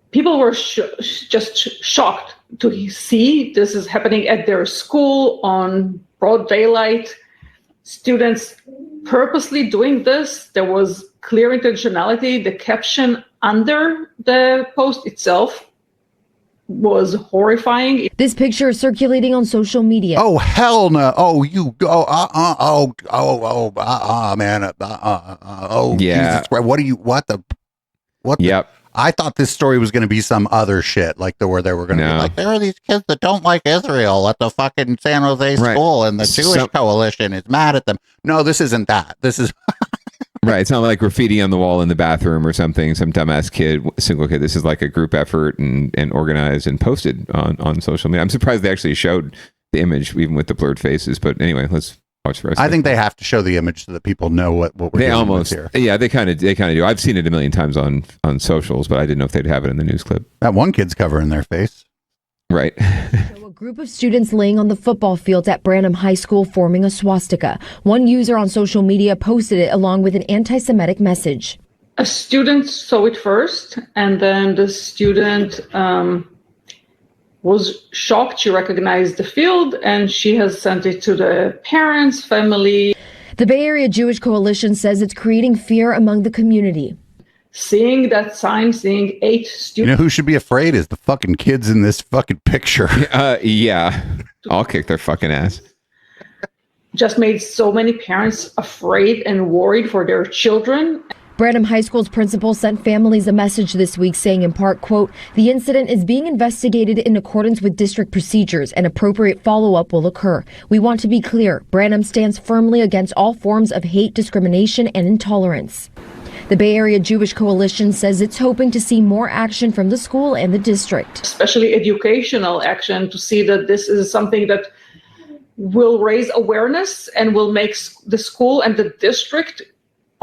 People were just shocked to see this is happening at their school on broad daylight. Students purposely doing this. There was clear intentionality. The caption under the post itself was horrifying. This picture is circulating on social media. Oh, hell no. Oh, you go. Man. Oh, yeah. Jesus Christ. What Yep. I thought this story was going to be some other shit, like where they were going to be like, there are these kids that don't like Israel at the fucking San Jose school, and the Jewish coalition is mad at them. No, this isn't that. This is right. It's not like graffiti on the wall in the bathroom or something. Some dumbass kid, single kid. This is like a group effort and organized and posted on social media. I'm surprised they actually showed the image, even with the blurred faces. But anyway, let's watch the rest. I think they have to show the image so that people know what we're doing with here. Yeah, they kind of do. I've seen it a million times on socials, but I didn't know if they'd have it in the news clip. That one kid's covering their face. Right. A group of students laying on the football field at Branham High School forming a swastika. One user on social media posted it along with an anti-Semitic message. A student saw it first, and then the student was shocked. She recognized the field, and she has sent it to the parents, family. The Bay Area Jewish Coalition says it's creating fear among the community. Seeing that sign, seeing 8 students. You know who should be afraid is the fucking kids in this fucking picture. Yeah. I'll kick their fucking ass. Just made so many parents afraid and worried for their children. Branham High School's principal sent families a message this week saying in part, quote, the incident is being investigated in accordance with district procedures and appropriate follow-up will occur. We want to be clear. Branham stands firmly against all forms of hate, discrimination, and intolerance. The Bay Area Jewish Coalition says it's hoping to see more action from the school and the district. Especially educational action, to see that this is something that will raise awareness and will make the school and the district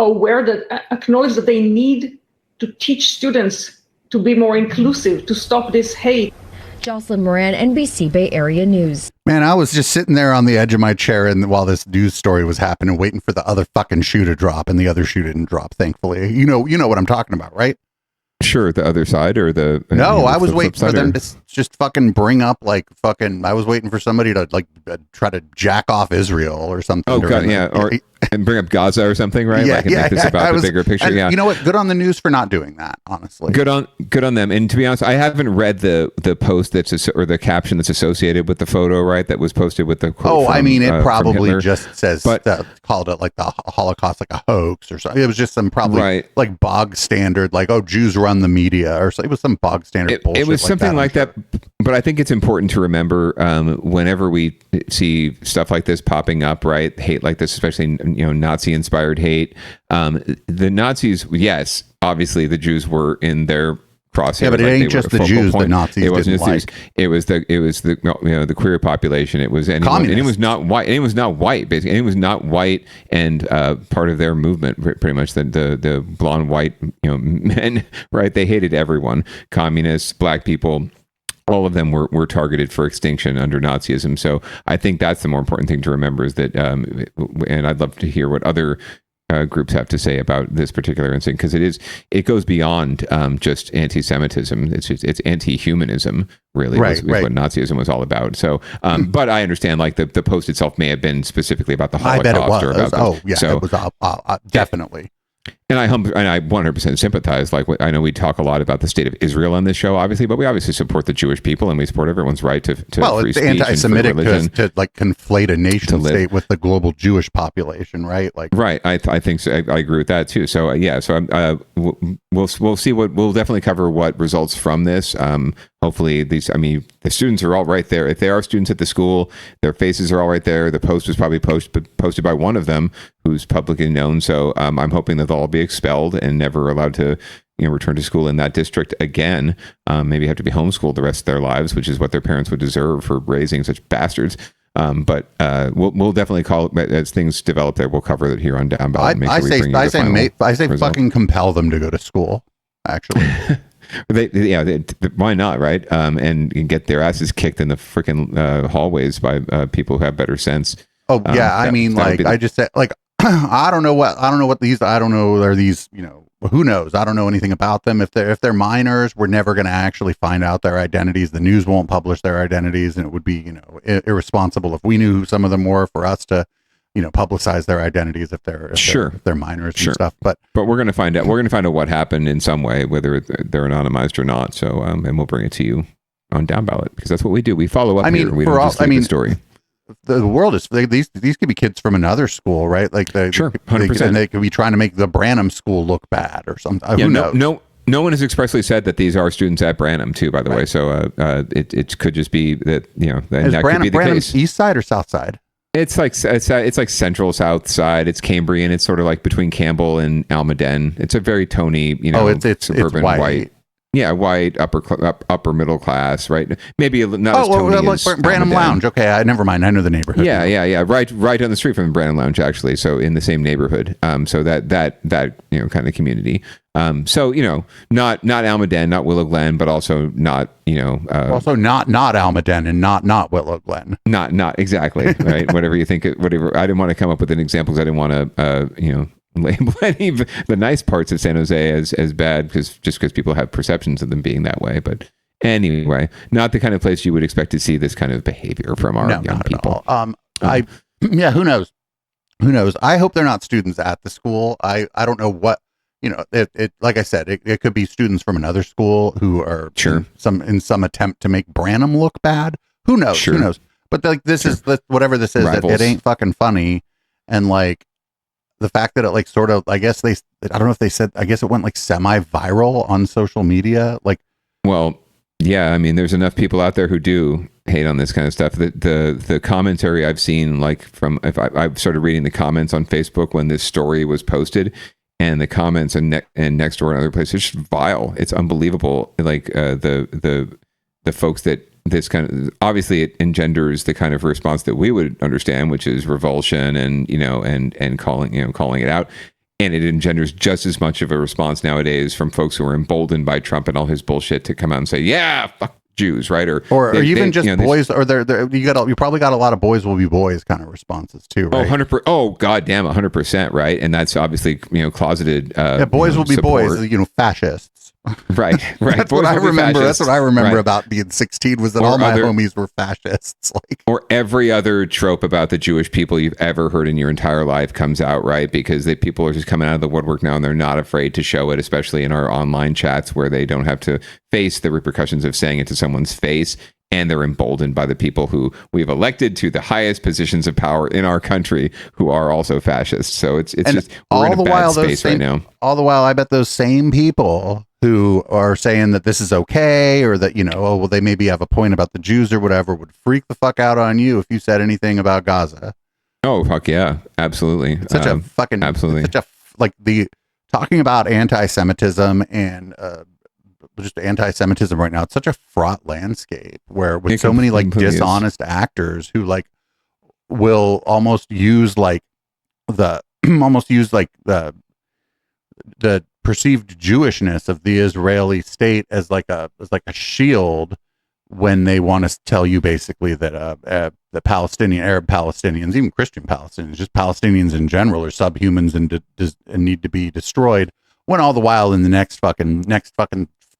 aware, that acknowledge that they need to teach students to be more inclusive, to stop this hate. Jocelyn Moran, NBC Bay Area News. Man, I was just sitting there on the edge of my chair and while this news story was happening, waiting for the other fucking shoe to drop, and the other shoe didn't drop, thankfully. You know what I'm talking about, right? Sure, the other side or the... No, I was waiting for them to just fucking bring up I was waiting for somebody to try to jack off Israel or something. Oh, God, yeah. And bring up Gaza or something, right? Yeah, make this about the bigger picture. Yeah. You know what? Good on the news for not doing that, honestly. Good on them. And to be honest, I haven't read the post or the caption that's associated with the photo, right? That was posted with the quote it probably just says, called it like the Holocaust, like a hoax or something. It was just some probably like bog standard, like, oh, Jews run the media or something. It was some bog standard bullshit. It was something like that. But I think it's important to remember whenever we see stuff like this popping up, right? Hate like this, especially Nazi-inspired hate. The Nazis, yes, obviously the Jews were in their crosshairs. Yeah, but it ain't just the Jews the Nazis it wasn't didn't just it was the queer population. It was anyone, and it was not white. Anyone was not white. Basically, anyone was not white and part of their movement. Pretty much the blonde white men, right? They hated everyone. Communists, black people. All of them were targeted for extinction under Nazism. So I think that's the more important thing to remember is that, and I'd love to hear what other groups have to say about this particular incident, because it goes beyond just anti-Semitism. It's anti-humanism, really, was what Nazism was all about. So, but I understand like the post itself may have been specifically about the Holocaust. I bet it was. Or about it was definitely. And I 100% sympathize. Like, I know we talk a lot about the state of Israel on this show, obviously, but we obviously support the Jewish people and we support everyone's right to free it's speech anti-Semitic and free religion. to like conflate a nation state with the global Jewish population, right? Like, right. I think so. I agree with that too. So we'll see we'll definitely cover what results from this. Hopefully the students are all right there. If they are students at the school, their faces are all right there. The post was probably posted by one of them who's publicly known. So I'm hoping that they'll all be expelled and never allowed to return to school in that district again. Maybe have to be homeschooled the rest of their lives, which is what their parents would deserve for raising such bastards. But we'll definitely call it as things develop there. We'll cover it here on Downballot. I say fucking compel them to go to school. Actually, why not, right? And get their asses kicked in the freaking hallways by people who have better sense. Oh yeah, I just said like I don't know what these are these, who knows? I don't know anything about them. If they're minors, we're never going to actually find out their identities. The news won't publish their identities, and it would be, irresponsible if we knew who some of them were for us to, publicize their identities if they're minors and stuff. But we're going to find out. We're going to find out what happened in some way, whether they're anonymized or not. So and we'll bring it to you on Downballot because that's what we do. We follow up. Here. We don't just leave the story. The world is these could be kids from another school, right? Like sure, 100%. They could be trying to make the Branham school look bad or something. Who knows? No one has expressly said that these are students at Branham too. By the way, so it could just be that that Branham, could be the Branham's case. East side or South side? It's like central South side. It's Cambrian. It's sort of like between Campbell and Almaden. It's a very Tony, it's suburban white. Yeah, white, upper middle class, right? Maybe not as Tony as Branham Almaden. Lounge. Okay, never mind. I know the neighborhood. Yeah. Right down the street from the Branham Lounge, actually. So in the same neighborhood. So that kind of community. So not Almaden, not Willow Glen, but also not also not Almaden and not Willow Glen. Not exactly right. Whatever you think. Whatever. I didn't want to come up with an example because I didn't want to label any of the nice parts of San Jose as bad because people have perceptions of them being that way. But anyway, not the kind of place you would expect to see this kind of behavior from our young people. Who knows? I hope they're not students at the school. I don't know what it like I said, it could be students from another school who are in some attempt to make Branham look bad. Who knows? Who knows? But like this is whatever this is, it ain't fucking funny. And like the fact that it like sort of, I guess I don't know if they said, I guess it went like semi-viral on social media. Like, well, yeah, I mean, there's enough people out there who do hate on this kind of stuff. The commentary I've seen, like from, if I've started reading the comments on Facebook when this story was posted, and the comments and Nextdoor and other places, it's just vile. It's unbelievable. Like the folks that this kind of, obviously it engenders the kind of response that we would understand, which is revulsion and calling it out. And it engenders just as much of a response nowadays from folks who are emboldened by Trump and all his bullshit to come out and say, yeah, fuck Jews, right? Or even just boys, or you probably got a lot of boys will be boys kind of responses too, right? 100%. Oh, goddamn, 100%, right? And that's obviously closeted. Boys will be support. Boys, fascists. Right. That's what I remember. That's what I remember about being 16 was that all my homies were fascists. Or every other trope about the Jewish people you've ever heard in your entire life comes out, right? Because people are just coming out of the woodwork now, and they're not afraid to show it, especially in our online chats where they don't have to face the repercussions of saying it to someone's face. And they're emboldened by the people who we've elected to the highest positions of power in our country, who are also fascists. So it's just we're in a bad space right now. All the while, I bet those same people who are saying that this is okay, or that they maybe have a point about the Jews or whatever, would freak the fuck out on you if you said anything about Gaza. Oh fuck yeah, absolutely. It's such a fucking absolutely. Such a talking about anti-Semitism and just anti-Semitism right now. It's such a fraught landscape where with so many like dishonest actors who like will almost use the perceived Jewishness of the Israeli state as like a shield when they want to tell you basically that the Arab Palestinians, even Christian Palestinians, just Palestinians in general, are subhumans and need to be destroyed. When all the while in the next fucking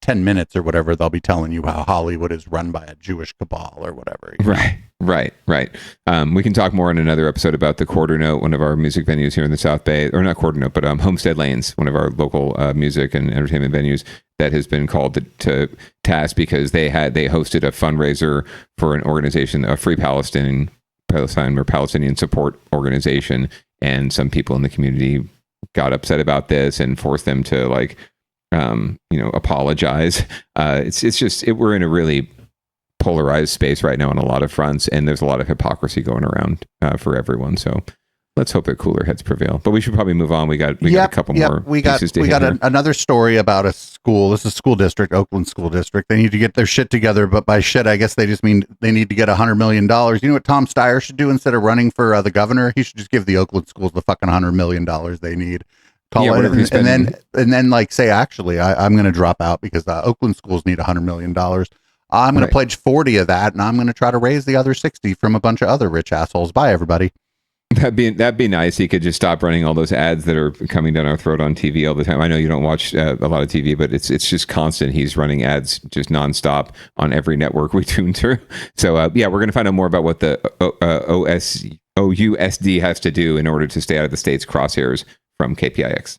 10 minutes or whatever, they'll be telling you how Hollywood is run by a Jewish cabal or whatever. Right. Right. We can talk more in another episode about the Quarter Note, one of our music venues here in the South Bay, or not Quarter Note, but Homestead Lanes, one of our local music and entertainment venues that has been called to task because they hosted a fundraiser for an organization, a Free Palestine or Palestinian support organization, and some people in the community got upset about this and forced them to apologize. We're in a really polarized space right now on a lot of fronts, and there's a lot of hypocrisy going around for everyone. So let's hope that cooler heads prevail. But we should probably move on. We got a couple more pieces to hit. We got another story about a school. This is a school district, Oakland School District. They need to get their shit together, but by shit, I guess they just mean they need to get $100 million. You know what Tom Steyer should do instead of running for the governor? He should just give the Oakland schools the fucking $100 million they need. And then like say, actually, I'm going to drop out because Oakland schools need $100 million. I'm going to pledge 40 of that, and I'm going to try to raise the other 60 from a bunch of other rich assholes. Bye, everybody. That'd be nice. He could just stop running all those ads that are coming down our throat on TV all the time. I know you don't watch a lot of TV, but it's just constant. He's running ads just nonstop on every network we tune through. So we're going to find out more about what the OUSD has to do in order to stay out of the state's crosshairs from KPIX.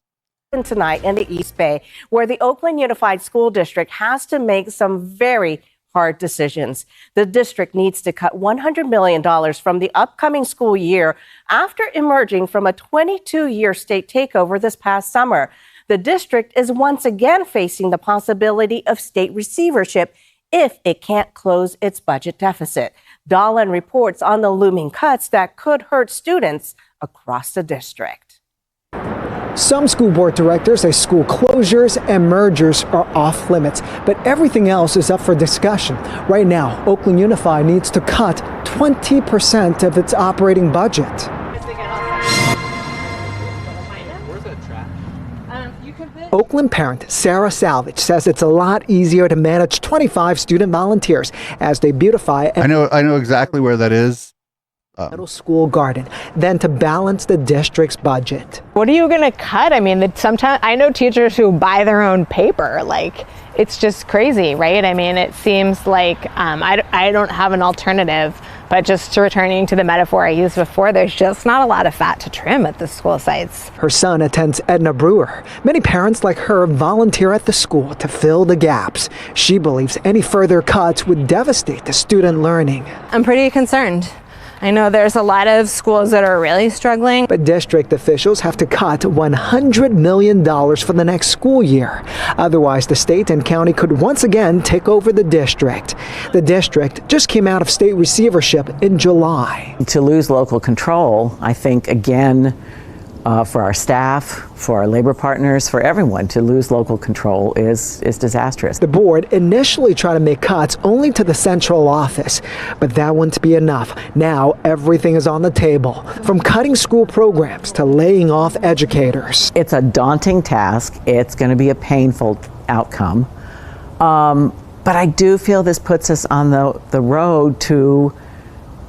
Tonight in the East Bay, where the Oakland Unified School District has to make some very hard decisions. The district needs to cut $100 million from the upcoming school year after emerging from a 22-year state takeover this past summer. The district is once again facing the possibility of state receivership if it can't close its budget deficit. Dahlin reports on the looming cuts that could hurt students across the district. Some school board directors say school closures and mergers are off limits, but everything else is up for discussion. Right now, Oakland Unified needs to cut 20% of its operating budget. Oakland parent Sarah Salvage says it's a lot easier to manage 25 student volunteers as they beautify. I know exactly where that is. Middle school garden, than to balance the district's budget. What are you going to cut? I mean, sometimes I know teachers who buy their own paper. Like, it's just crazy, right? I mean, it seems like I don't have an alternative, but just returning to the metaphor I used before, there's just not a lot of fat to trim at the school sites. Her son attends Edna Brewer. Many parents like her volunteer at the school to fill the gaps. She believes any further cuts would devastate the student learning. I'm pretty concerned. I know there's a lot of schools that are really struggling. But district officials have to cut $100 million for the next school year. Otherwise, the state and county could once again take over the district. The district just came out of state receivership in July. To lose local control, I think, again, for our staff, for our labor partners, for everyone, to lose local control is disastrous. The board initially tried to make cuts only to the central office, but that wouldn't be enough. Now everything is on the table, from cutting school programs to laying off educators. It's a daunting task. It's going to be a painful outcome. But I do feel this puts us on the road to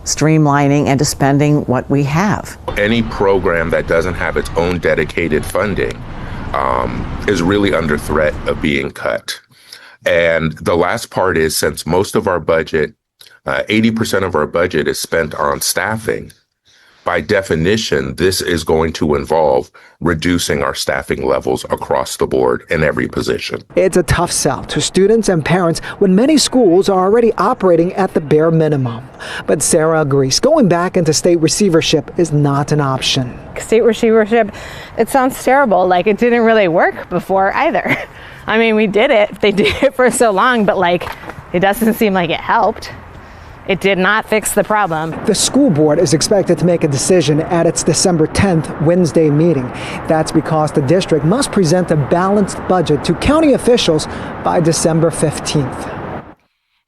streamlining and to spending what we have. Any program that doesn't have its own dedicated funding is really under threat of being cut. And the last part is, since most of our budget, 80% of our budget is spent on staffing, by definition, this is going to involve reducing our staffing levels across the board in every position. It's a tough sell to students and parents when many schools are already operating at the bare minimum. But Sarah agrees going back into state receivership is not an option. State receivership, it sounds terrible. Like, it didn't really work before either. I mean, we did it. They did it for so long, but it doesn't seem like it helped. It did not fix the problem. The school board is expected to make a decision at its December 10th Wednesday meeting. That's because the district must present a balanced budget to county officials by December 15th.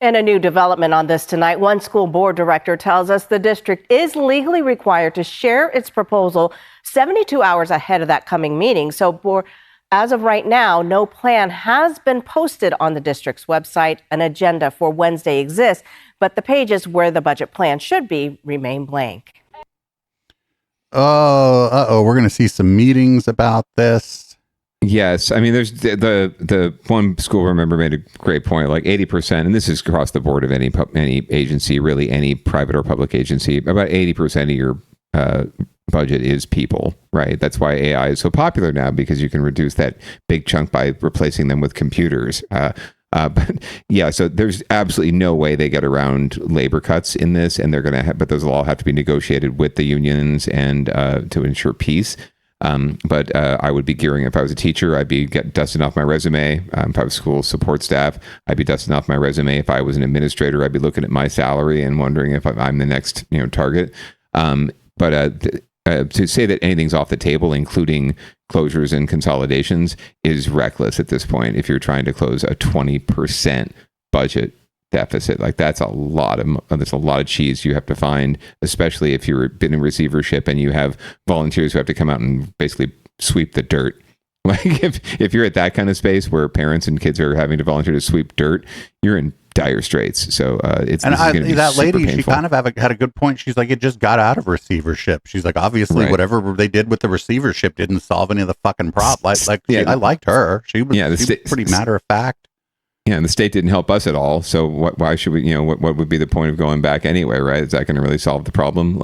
And a new development on this tonight. One school board director tells us the district is legally required to share its proposal 72 hours ahead of that coming meeting. So as of right now, no plan has been posted on the district's website. An agenda for Wednesday exists, but the pages where the budget plan should be remain blank. We're going to see some meetings about this. Yes, I mean, there's the one school member made a great point. Like 80%, and this is across the board of any agency, really any private or public agency. About 80% of your budget is people, right? That's why AI is so popular now, because you can reduce that big chunk by replacing them with computers. But yeah, so there's absolutely no way they get around labor cuts in this, and they're going to. But those will all have to be negotiated with the unions and to ensure peace. But I would be gearing, if I was a teacher, I'd be dusting off my resume. If I was school support staff, I'd be dusting off my resume. If I was an administrator, I'd be looking at my salary and wondering if I'm the next target. To say that anything's off the table, including closures and consolidations, is reckless at this point. If you're trying to close a 20% budget deficit, like that's a lot of cheese you have to find, especially if you've been in receivership and you have volunteers who have to come out and basically sweep the dirt. Like if you're at that kind of space where parents and kids are having to volunteer to sweep dirt, you're in dire straits. So that lady, she kind of had a good point. She's like, it just got out of receivership. She's like, obviously, whatever they did with the receivership didn't solve any of the fucking problems. I liked her. She was pretty matter of fact. Yeah, and the state didn't help us at all. So why should we? What would be the point of going back anyway? Right? Is that going to really solve the problem?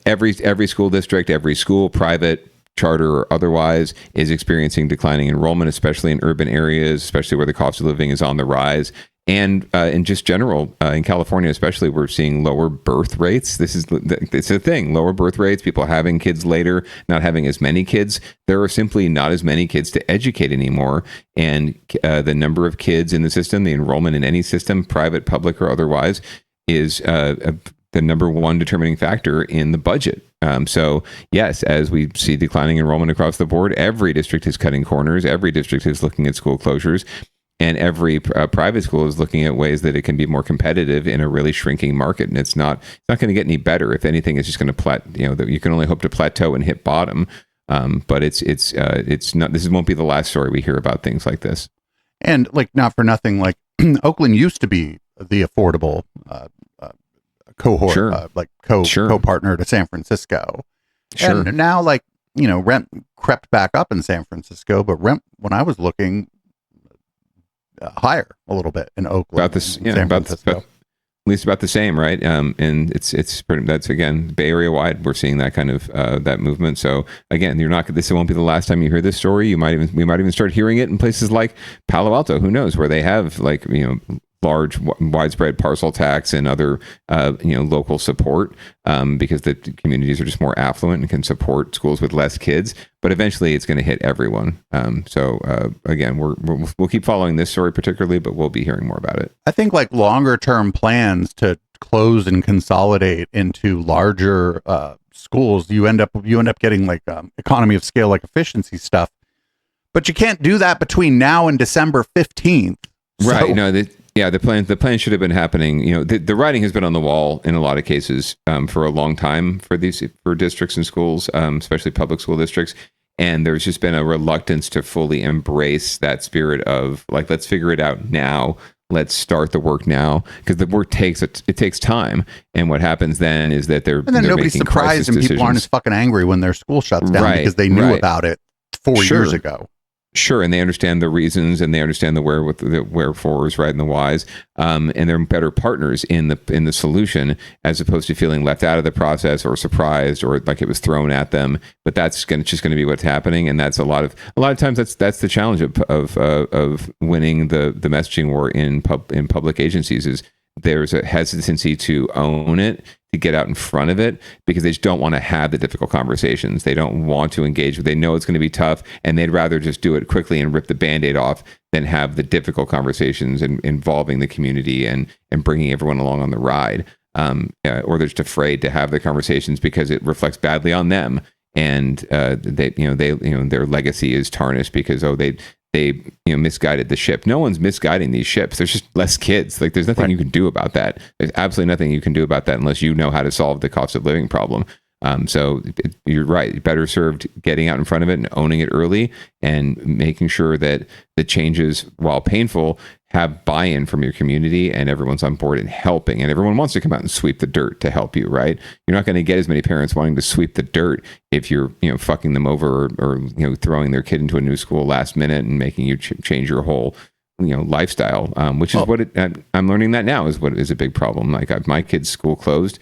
Every school district, every school, private, charter or otherwise, is experiencing declining enrollment, especially in urban areas, especially where the cost of living is on the rise. And in just general, in California especially, we're seeing lower birth rates. It's a thing, lower birth rates, people having kids later, not having as many kids. There are simply not as many kids to educate anymore. And the number of kids in the system, the enrollment in any system, private, public, or otherwise, is the number one determining factor in the budget. So yes, as we see declining enrollment across the board, every district is cutting corners. Every district is looking at school closures, and every private school is looking at ways that it can be more competitive in a really shrinking market. And it's not going to get any better. If anything, it's just going to you can only hope to plateau and hit bottom. But it's not. This won't be the last story we hear about things like this. And like, not for nothing, like Oakland used to be the affordable cohort, co-partner to San Francisco. Sure. And now, rent crept back up in San Francisco, but rent, when I was looking, higher a little bit in Oakland. At least about the same, right? And that's again, Bay Area wide, we're seeing that kind of that movement. So again, this won't be the last time you hear this story. We might even start hearing it in places like Palo Alto. Who knows, where they have large, widespread parcel tax and other, local support, because the communities are just more affluent and can support schools with less kids. But eventually, it's going to hit everyone. Again, we'll keep following this story particularly, but we'll be hearing more about it. I think longer term plans to close and consolidate into larger schools, you end up getting economy of scale, efficiency stuff. But you can't do that between now and December 15th. Right. No. The plan should have been happening. The writing has been on the wall in a lot of cases for a long time for districts and schools, especially public school districts. And there's just been a reluctance to fully embrace that spirit of let's figure it out now. Let's start the work now, because the work takes time. And what happens then is that they're nobody's surprised and people aren't as fucking angry when their school shuts down because they knew about it 4 years ago. Sure, and they understand the reasons, and they understand the wherefores, right, and the whys, and they're better partners in the solution, as opposed to feeling left out of the process or surprised or like it was thrown at them. But that's just going to be what's happening, and that's a lot of times that's the challenge of winning the messaging war in public agencies is there's a hesitancy to own it, to get out in front of it, because they just don't want to have the difficult conversations. They don't want to engage. They know it's going to be tough, and they'd rather just do it quickly and rip the Band-Aid off than have the difficult conversations involving the community and bringing everyone along on the ride. Or they're just afraid to have the conversations because it reflects badly on them, and their legacy is tarnished because they misguided the ship. No one's misguiding these ships. There's just less kids. There's nothing you can do about that. There's absolutely nothing you can do about that unless you know how to solve the cost of living problem. So you're right. Better served getting out in front of it and owning it early and making sure that the changes, while painful, have buy-in from your community and everyone's on board and helping. And everyone wants to come out and sweep the dirt to help you, right? You're not going to get as many parents wanting to sweep the dirt if you're, fucking them over or throwing their kid into a new school last minute and making you change your whole lifestyle, which is what I'm learning that now is what is a big problem. Like my kid's school closed.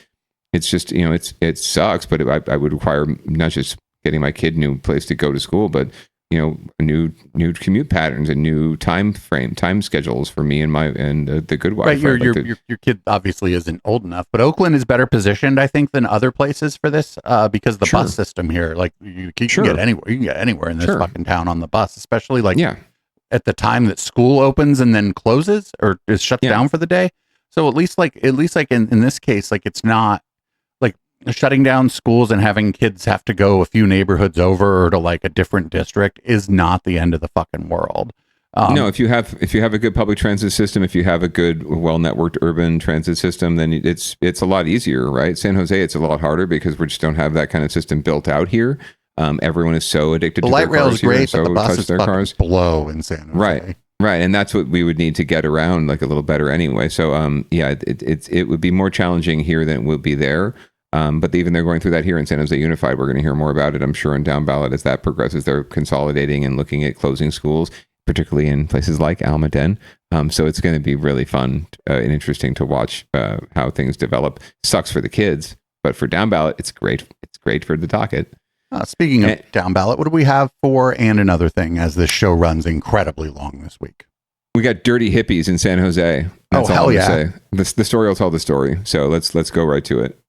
It's just, it sucks, but I would require not just getting my kid a new place to go to school, but new commute patterns and new time schedules for me and the good wife. Right, your kid obviously isn't old enough, but Oakland is better positioned, I think, than other places for this because of the bus system here. Like you can get anywhere. You can get anywhere in this fucking town on the bus, especially at the time that school opens and then closes or is shut down for the day. So at least in this case, like it's not like shutting down schools and having kids have to go a few neighborhoods over or to like a different district is not the end of the fucking world. No, if you have a good public transit system, if you have a good, well-networked urban transit system, then it's a lot easier, right? San Jose, it's a lot harder because we just don't have that kind of system built out here. Everyone is so addicted to light their cars rail is great, here, but so the buses their cars blow in San Jose. Right, and that's what we would need to get around like a little better anyway. So, it would be more challenging here than it will be there. But even they're going through that here in San Jose Unified. We're going to hear more about it, I'm sure, in Downballot as that progresses. They're consolidating and looking at closing schools, particularly in places like Almaden. So it's going to be really fun and interesting to watch how things develop. Sucks for the kids, but for Downballot, it's great. It's great for the docket. Speaking of Downballot, what do we have for and another thing as this show runs incredibly long this week? We got dirty hippies in San Jose. That's all I'm gonna say. The story will tell the story. So let's go right to it.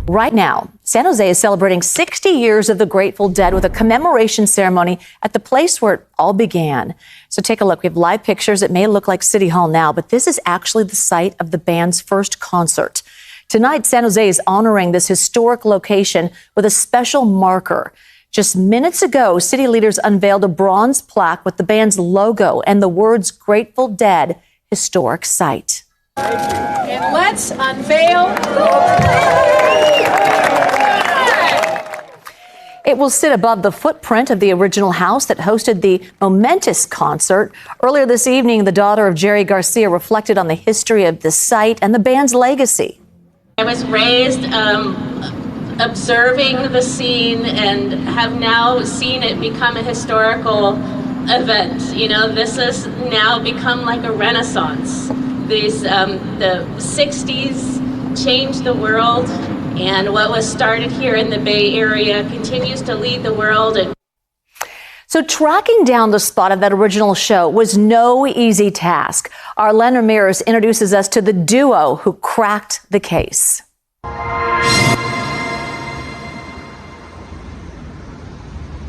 Right now, San Jose is celebrating 60 years of the Grateful Dead with a commemoration ceremony at the place where it all began. So take a look. We have live pictures. It may look like City Hall now, but this is actually the site of the band's first concert. Tonight, San Jose is honoring this historic location with a special marker. Just minutes ago, city leaders unveiled a bronze plaque with the band's logo and the words Grateful Dead Historic Site. And let's unveil. It will sit above the footprint of the original house that hosted the momentous concert. Earlier this evening, the daughter of Jerry Garcia reflected on the history of the site and the band's legacy. I was raised observing the scene and have now seen it become a historical event. This has now become like a renaissance. The 60s changed the world, and what was started here in the Bay Area continues to lead the world. So tracking down the spot of that original show was no easy task. Arlen Ramirez introduces us to the duo who cracked the case.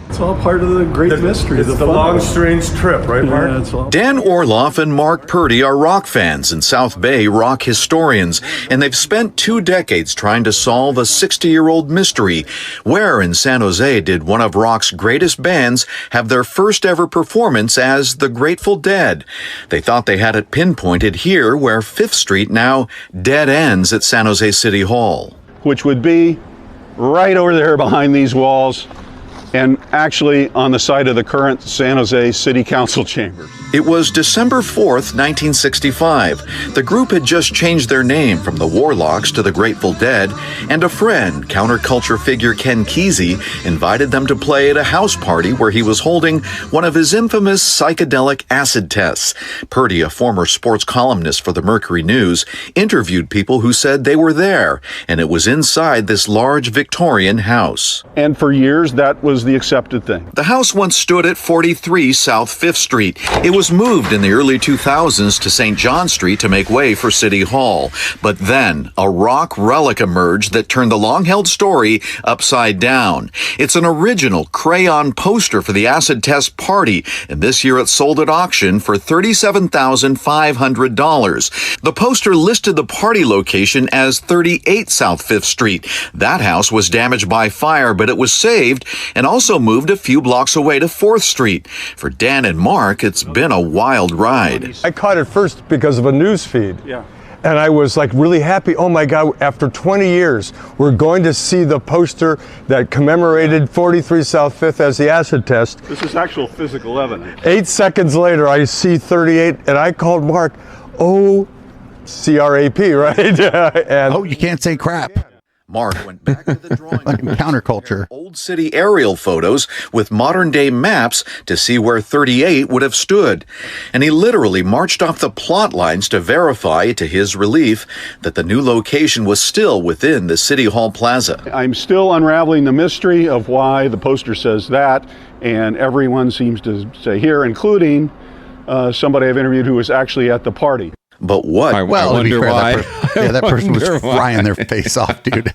It's all part of the great mystery. It's the long, strange trip, right, Mark? Dan Orloff and Mark Purdy are rock fans and South Bay rock historians, and they've spent 2 decades trying to solve a 60-year-old mystery. Where in San Jose did one of rock's greatest bands have their first ever performance as the Grateful Dead? They thought they had it pinpointed here, where 5th Street now dead ends at San Jose City Hall. Which would be right over there behind these walls, and actually on the side of the current San Jose City Council chambers. It was December 4th, 1965. The group had just changed their name from the Warlocks to the Grateful Dead, and a friend, counterculture figure Ken Kesey, invited them to play at a house party where he was holding one of his infamous psychedelic acid tests. Purdy, a former sports columnist for the Mercury News, interviewed people who said they were there, and it was inside this large Victorian house. And for years, that was the accepted thing. The house once stood at 43 South 5th Street. It was moved in the early 2000s to St. John Street to make way for City Hall. But then a rock relic emerged that turned the long-held story upside down. It's an original crayon poster for the acid test party, and this year it sold at auction for $37,500. The poster listed the party location as 38 South 5th Street. That house was damaged by fire, but it was saved and also moved a few blocks away to 4th Street. For Dan and Mark, it's been a wild ride. I caught it first because of a news feed. Yeah. and I was like really happy. Oh my God, after 20 years, we're going to see the poster that commemorated 43 South 5th as the acid test. This is actual physical evidence. 8 seconds later, I see 38, and I called Mark, CRAP, right? You can't say crap. Mark went back to the drawing board and counterculture. Old city aerial photos with modern day maps to see where 38 would have stood. And he literally marched off the plot lines to verify, to his relief, that the new location was still within the City Hall Plaza. I'm still unraveling the mystery of why the poster says that, and everyone seems to say here, including somebody I've interviewed who was actually at the party. But what? I wonder why. That person was frying their face off, dude.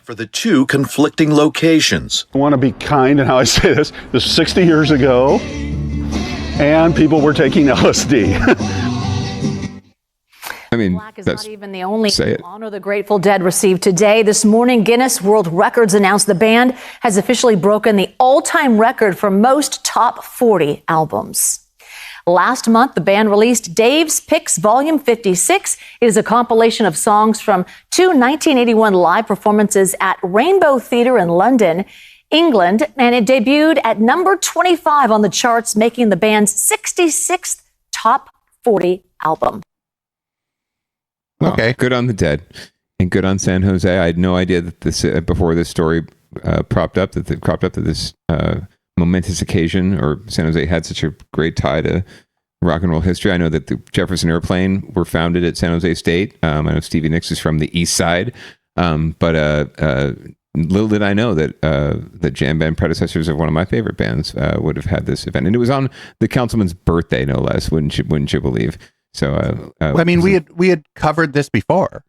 For the two conflicting locations. I want to be kind in how I say this. This was 60 years ago, and people were taking LSD. I mean, Black is not even the only honor the Grateful Dead received today. This morning, Guinness World Records announced the band has officially broken the all-time record for most top 40 albums. Last month, the band released Dave's Picks Volume 56. It is a compilation of songs from two 1981 live performances at Rainbow Theatre in London, England, and it debuted at number 25 on the charts, making the band's 66th top 40 album. Well, good on the Dead, and good on San Jose. I had no idea that this before this story cropped up that this momentous occasion, or San Jose had such a great tie to rock and roll history. I know that the Jefferson Airplane were founded at San Jose State. I know Stevie Nicks is from the East Side, but little did I know that the jam band predecessors of one of my favorite bands would have had this event, and it was on the councilman's birthday, no less. Wouldn't you believe? So, I mean, we had covered this before.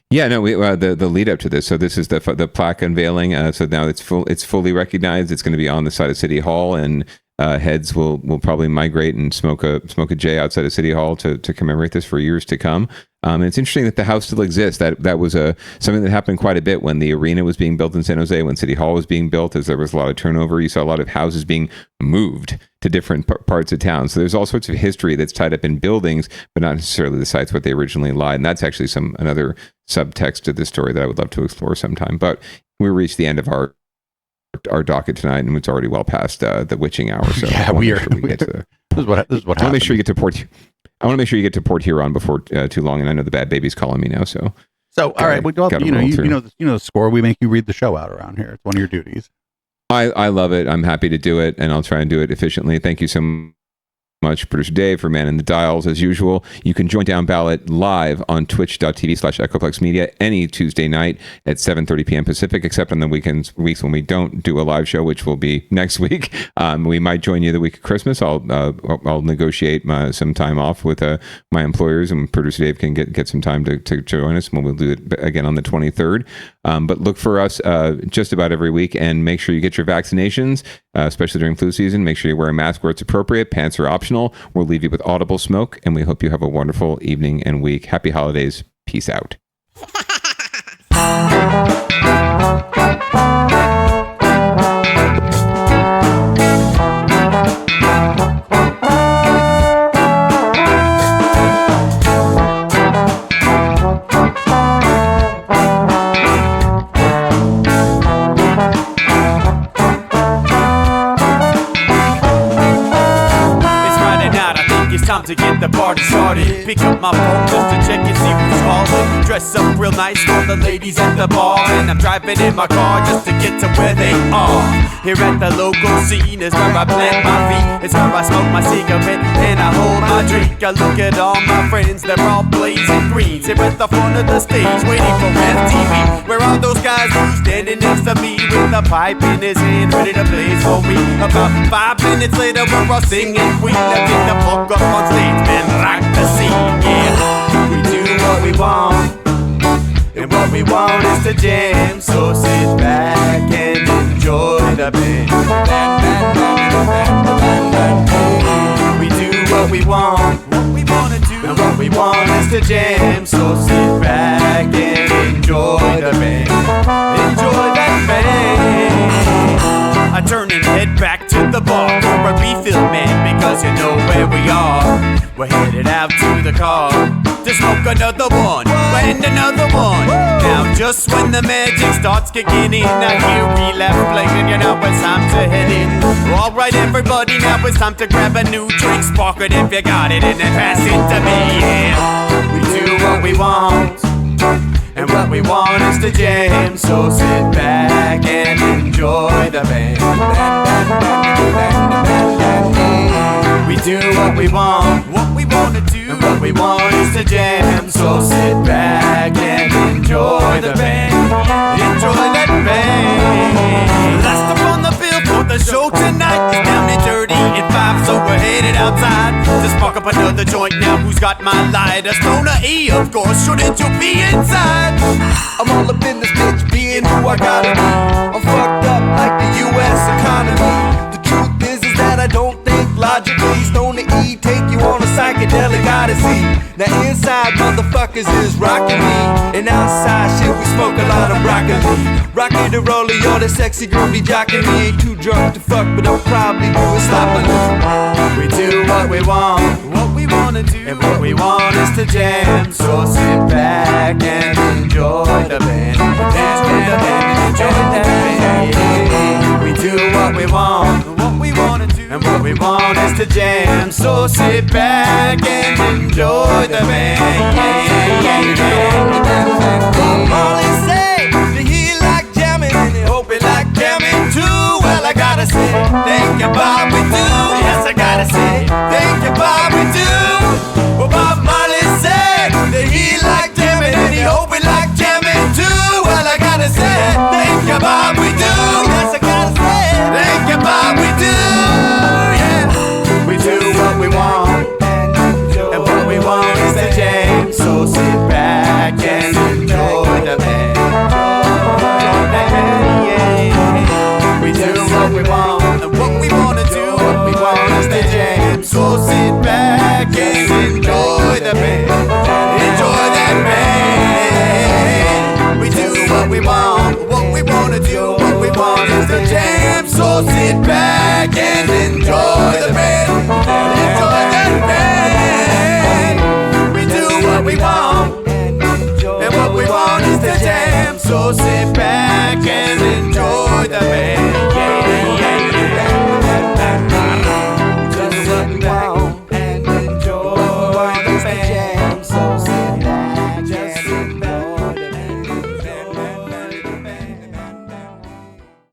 Yeah, no, the lead up to this. So this is the plaque unveiling. So now it's fully recognized. It's going to be on the side of City Hall, and heads will probably migrate and smoke a J outside of City Hall to commemorate this for years to come. And it's interesting that the house still exists. That was something that happened quite a bit when the arena was being built in San Jose, when City Hall was being built, as there was a lot of turnover. You saw a lot of houses being moved to different parts of town. So there's all sorts of history that's tied up in buildings, but not necessarily the sites where they originally lied. And that's actually another subtext to this story that I would love to explore sometime. But we reached the end of our docket tonight, and it's already well past the witching hour. So yeah, we get to this is what happens. I want to make sure you get to Port. I want to make sure you get to Port Huron before too long, and I know the bad baby's calling me now. So all right, well, you know the score. We make you read the show out around here. It's one of your duties. I love it. I'm happy to do it, and I'll try and do it efficiently. Thank you so much, Producer Dave, for manning the dials as usual. You can join Downballot live on twitch.tv/Echoplex Media any Tuesday night at 7:30 p.m. Pacific, except on the weeks when we don't do a live show, which will be next week. We might join you the week of Christmas. I'll negotiate some time off with my employers, and Producer Dave can get some time to join us, and we'll do it again on the 23rd. But look for us just about every week, and make sure you get your vaccinations, especially during flu season. Make sure you wear a mask where it's appropriate. Pants are optional. We'll leave you with audible smoke, and we hope you have a wonderful evening and week. Happy holidays. Peace out. Time to get the party started. Pick up my phone just to check and see who's calling. Dress up real nice for the ladies at the bar, and I'm driving in my car just to get to where they are. Here at the local scene is where I plant my feet. It's where I smoke my cigarette and I hold my drink. I look at all my friends, they're all blazing greens. Here at the front of the stage, waiting for MTV. Where are those guys who's standing next to me with a pipe in his hand, ready to blaze for me? About 5 minutes later, we're all singing Queen. Now get the fuck up on stage, man, rock the scene, yeah. We do what we want, and what we want is to jam. So sit back and enjoy the band. We do what we want, and what we want is to jam. So sit back and enjoy the band. Enjoy that band. I turn and head back to the bar for a refill, man, because you know where we are. We're headed out to the car to to smoke another one, and another one. Now just when the magic starts kicking in, I hear relapse playing, you know it's time to head in. Alright everybody, now it's time to grab a new drink, spark it if you got it, and then pass it to me. Yeah, we do what we want, and what we want is to jam. So sit back and enjoy the band. We do what we want to do, and what we want is to jam. So sit back and enjoy the band. Enjoy that band. Last up on the bill for the show tonight is Down and Dirty at 5, so we're headed outside to spark up another joint. Now who's got my lighter? Stoner E, of course, shouldn't you be inside? I'm all up in this bitch, being who I gotta be. I'm fucked up like the U.S. economy. The truth is that I don't think logically. Stoner E take you on a psychedelic odyssey. Now inside motherfuckers is rocking me, and outside shit we smoke a lot of broccoli. Rocky the roller, yo, that sexy girl be jocking me. Ain't too drunk to fuck, but I'll probably do it sloppily. We do what we want to do, and what we want is to jam. So sit back and enjoy the band. Enjoy the band and enjoy that band. We do what we want to do, and what we want is to jam. So sit back and enjoy the band. Molly say that he like jamming, and he hope he like jamming too. Well, I gotta say, thank you, Bob, we do. Yes, I gotta say, thank you, Bob, we do. Well, Bob Marley said that he like jamming, and he hope he like jamming too. Well, I gotta say, thank you, Bob, we do. Yes, I gotta say, thank you, Bob, we do. Yeah, we do what we want, and what we want is to jam. So sit back and enjoy the band. We do what we want, and what we want to do, what we want is to jam. So sit back and enjoy the band. Enjoy that band. We do what we want to do, what we want is to jam. So sit back and enjoy the band. Enjoy that band. We do what we want, and what we want is to jam. So sit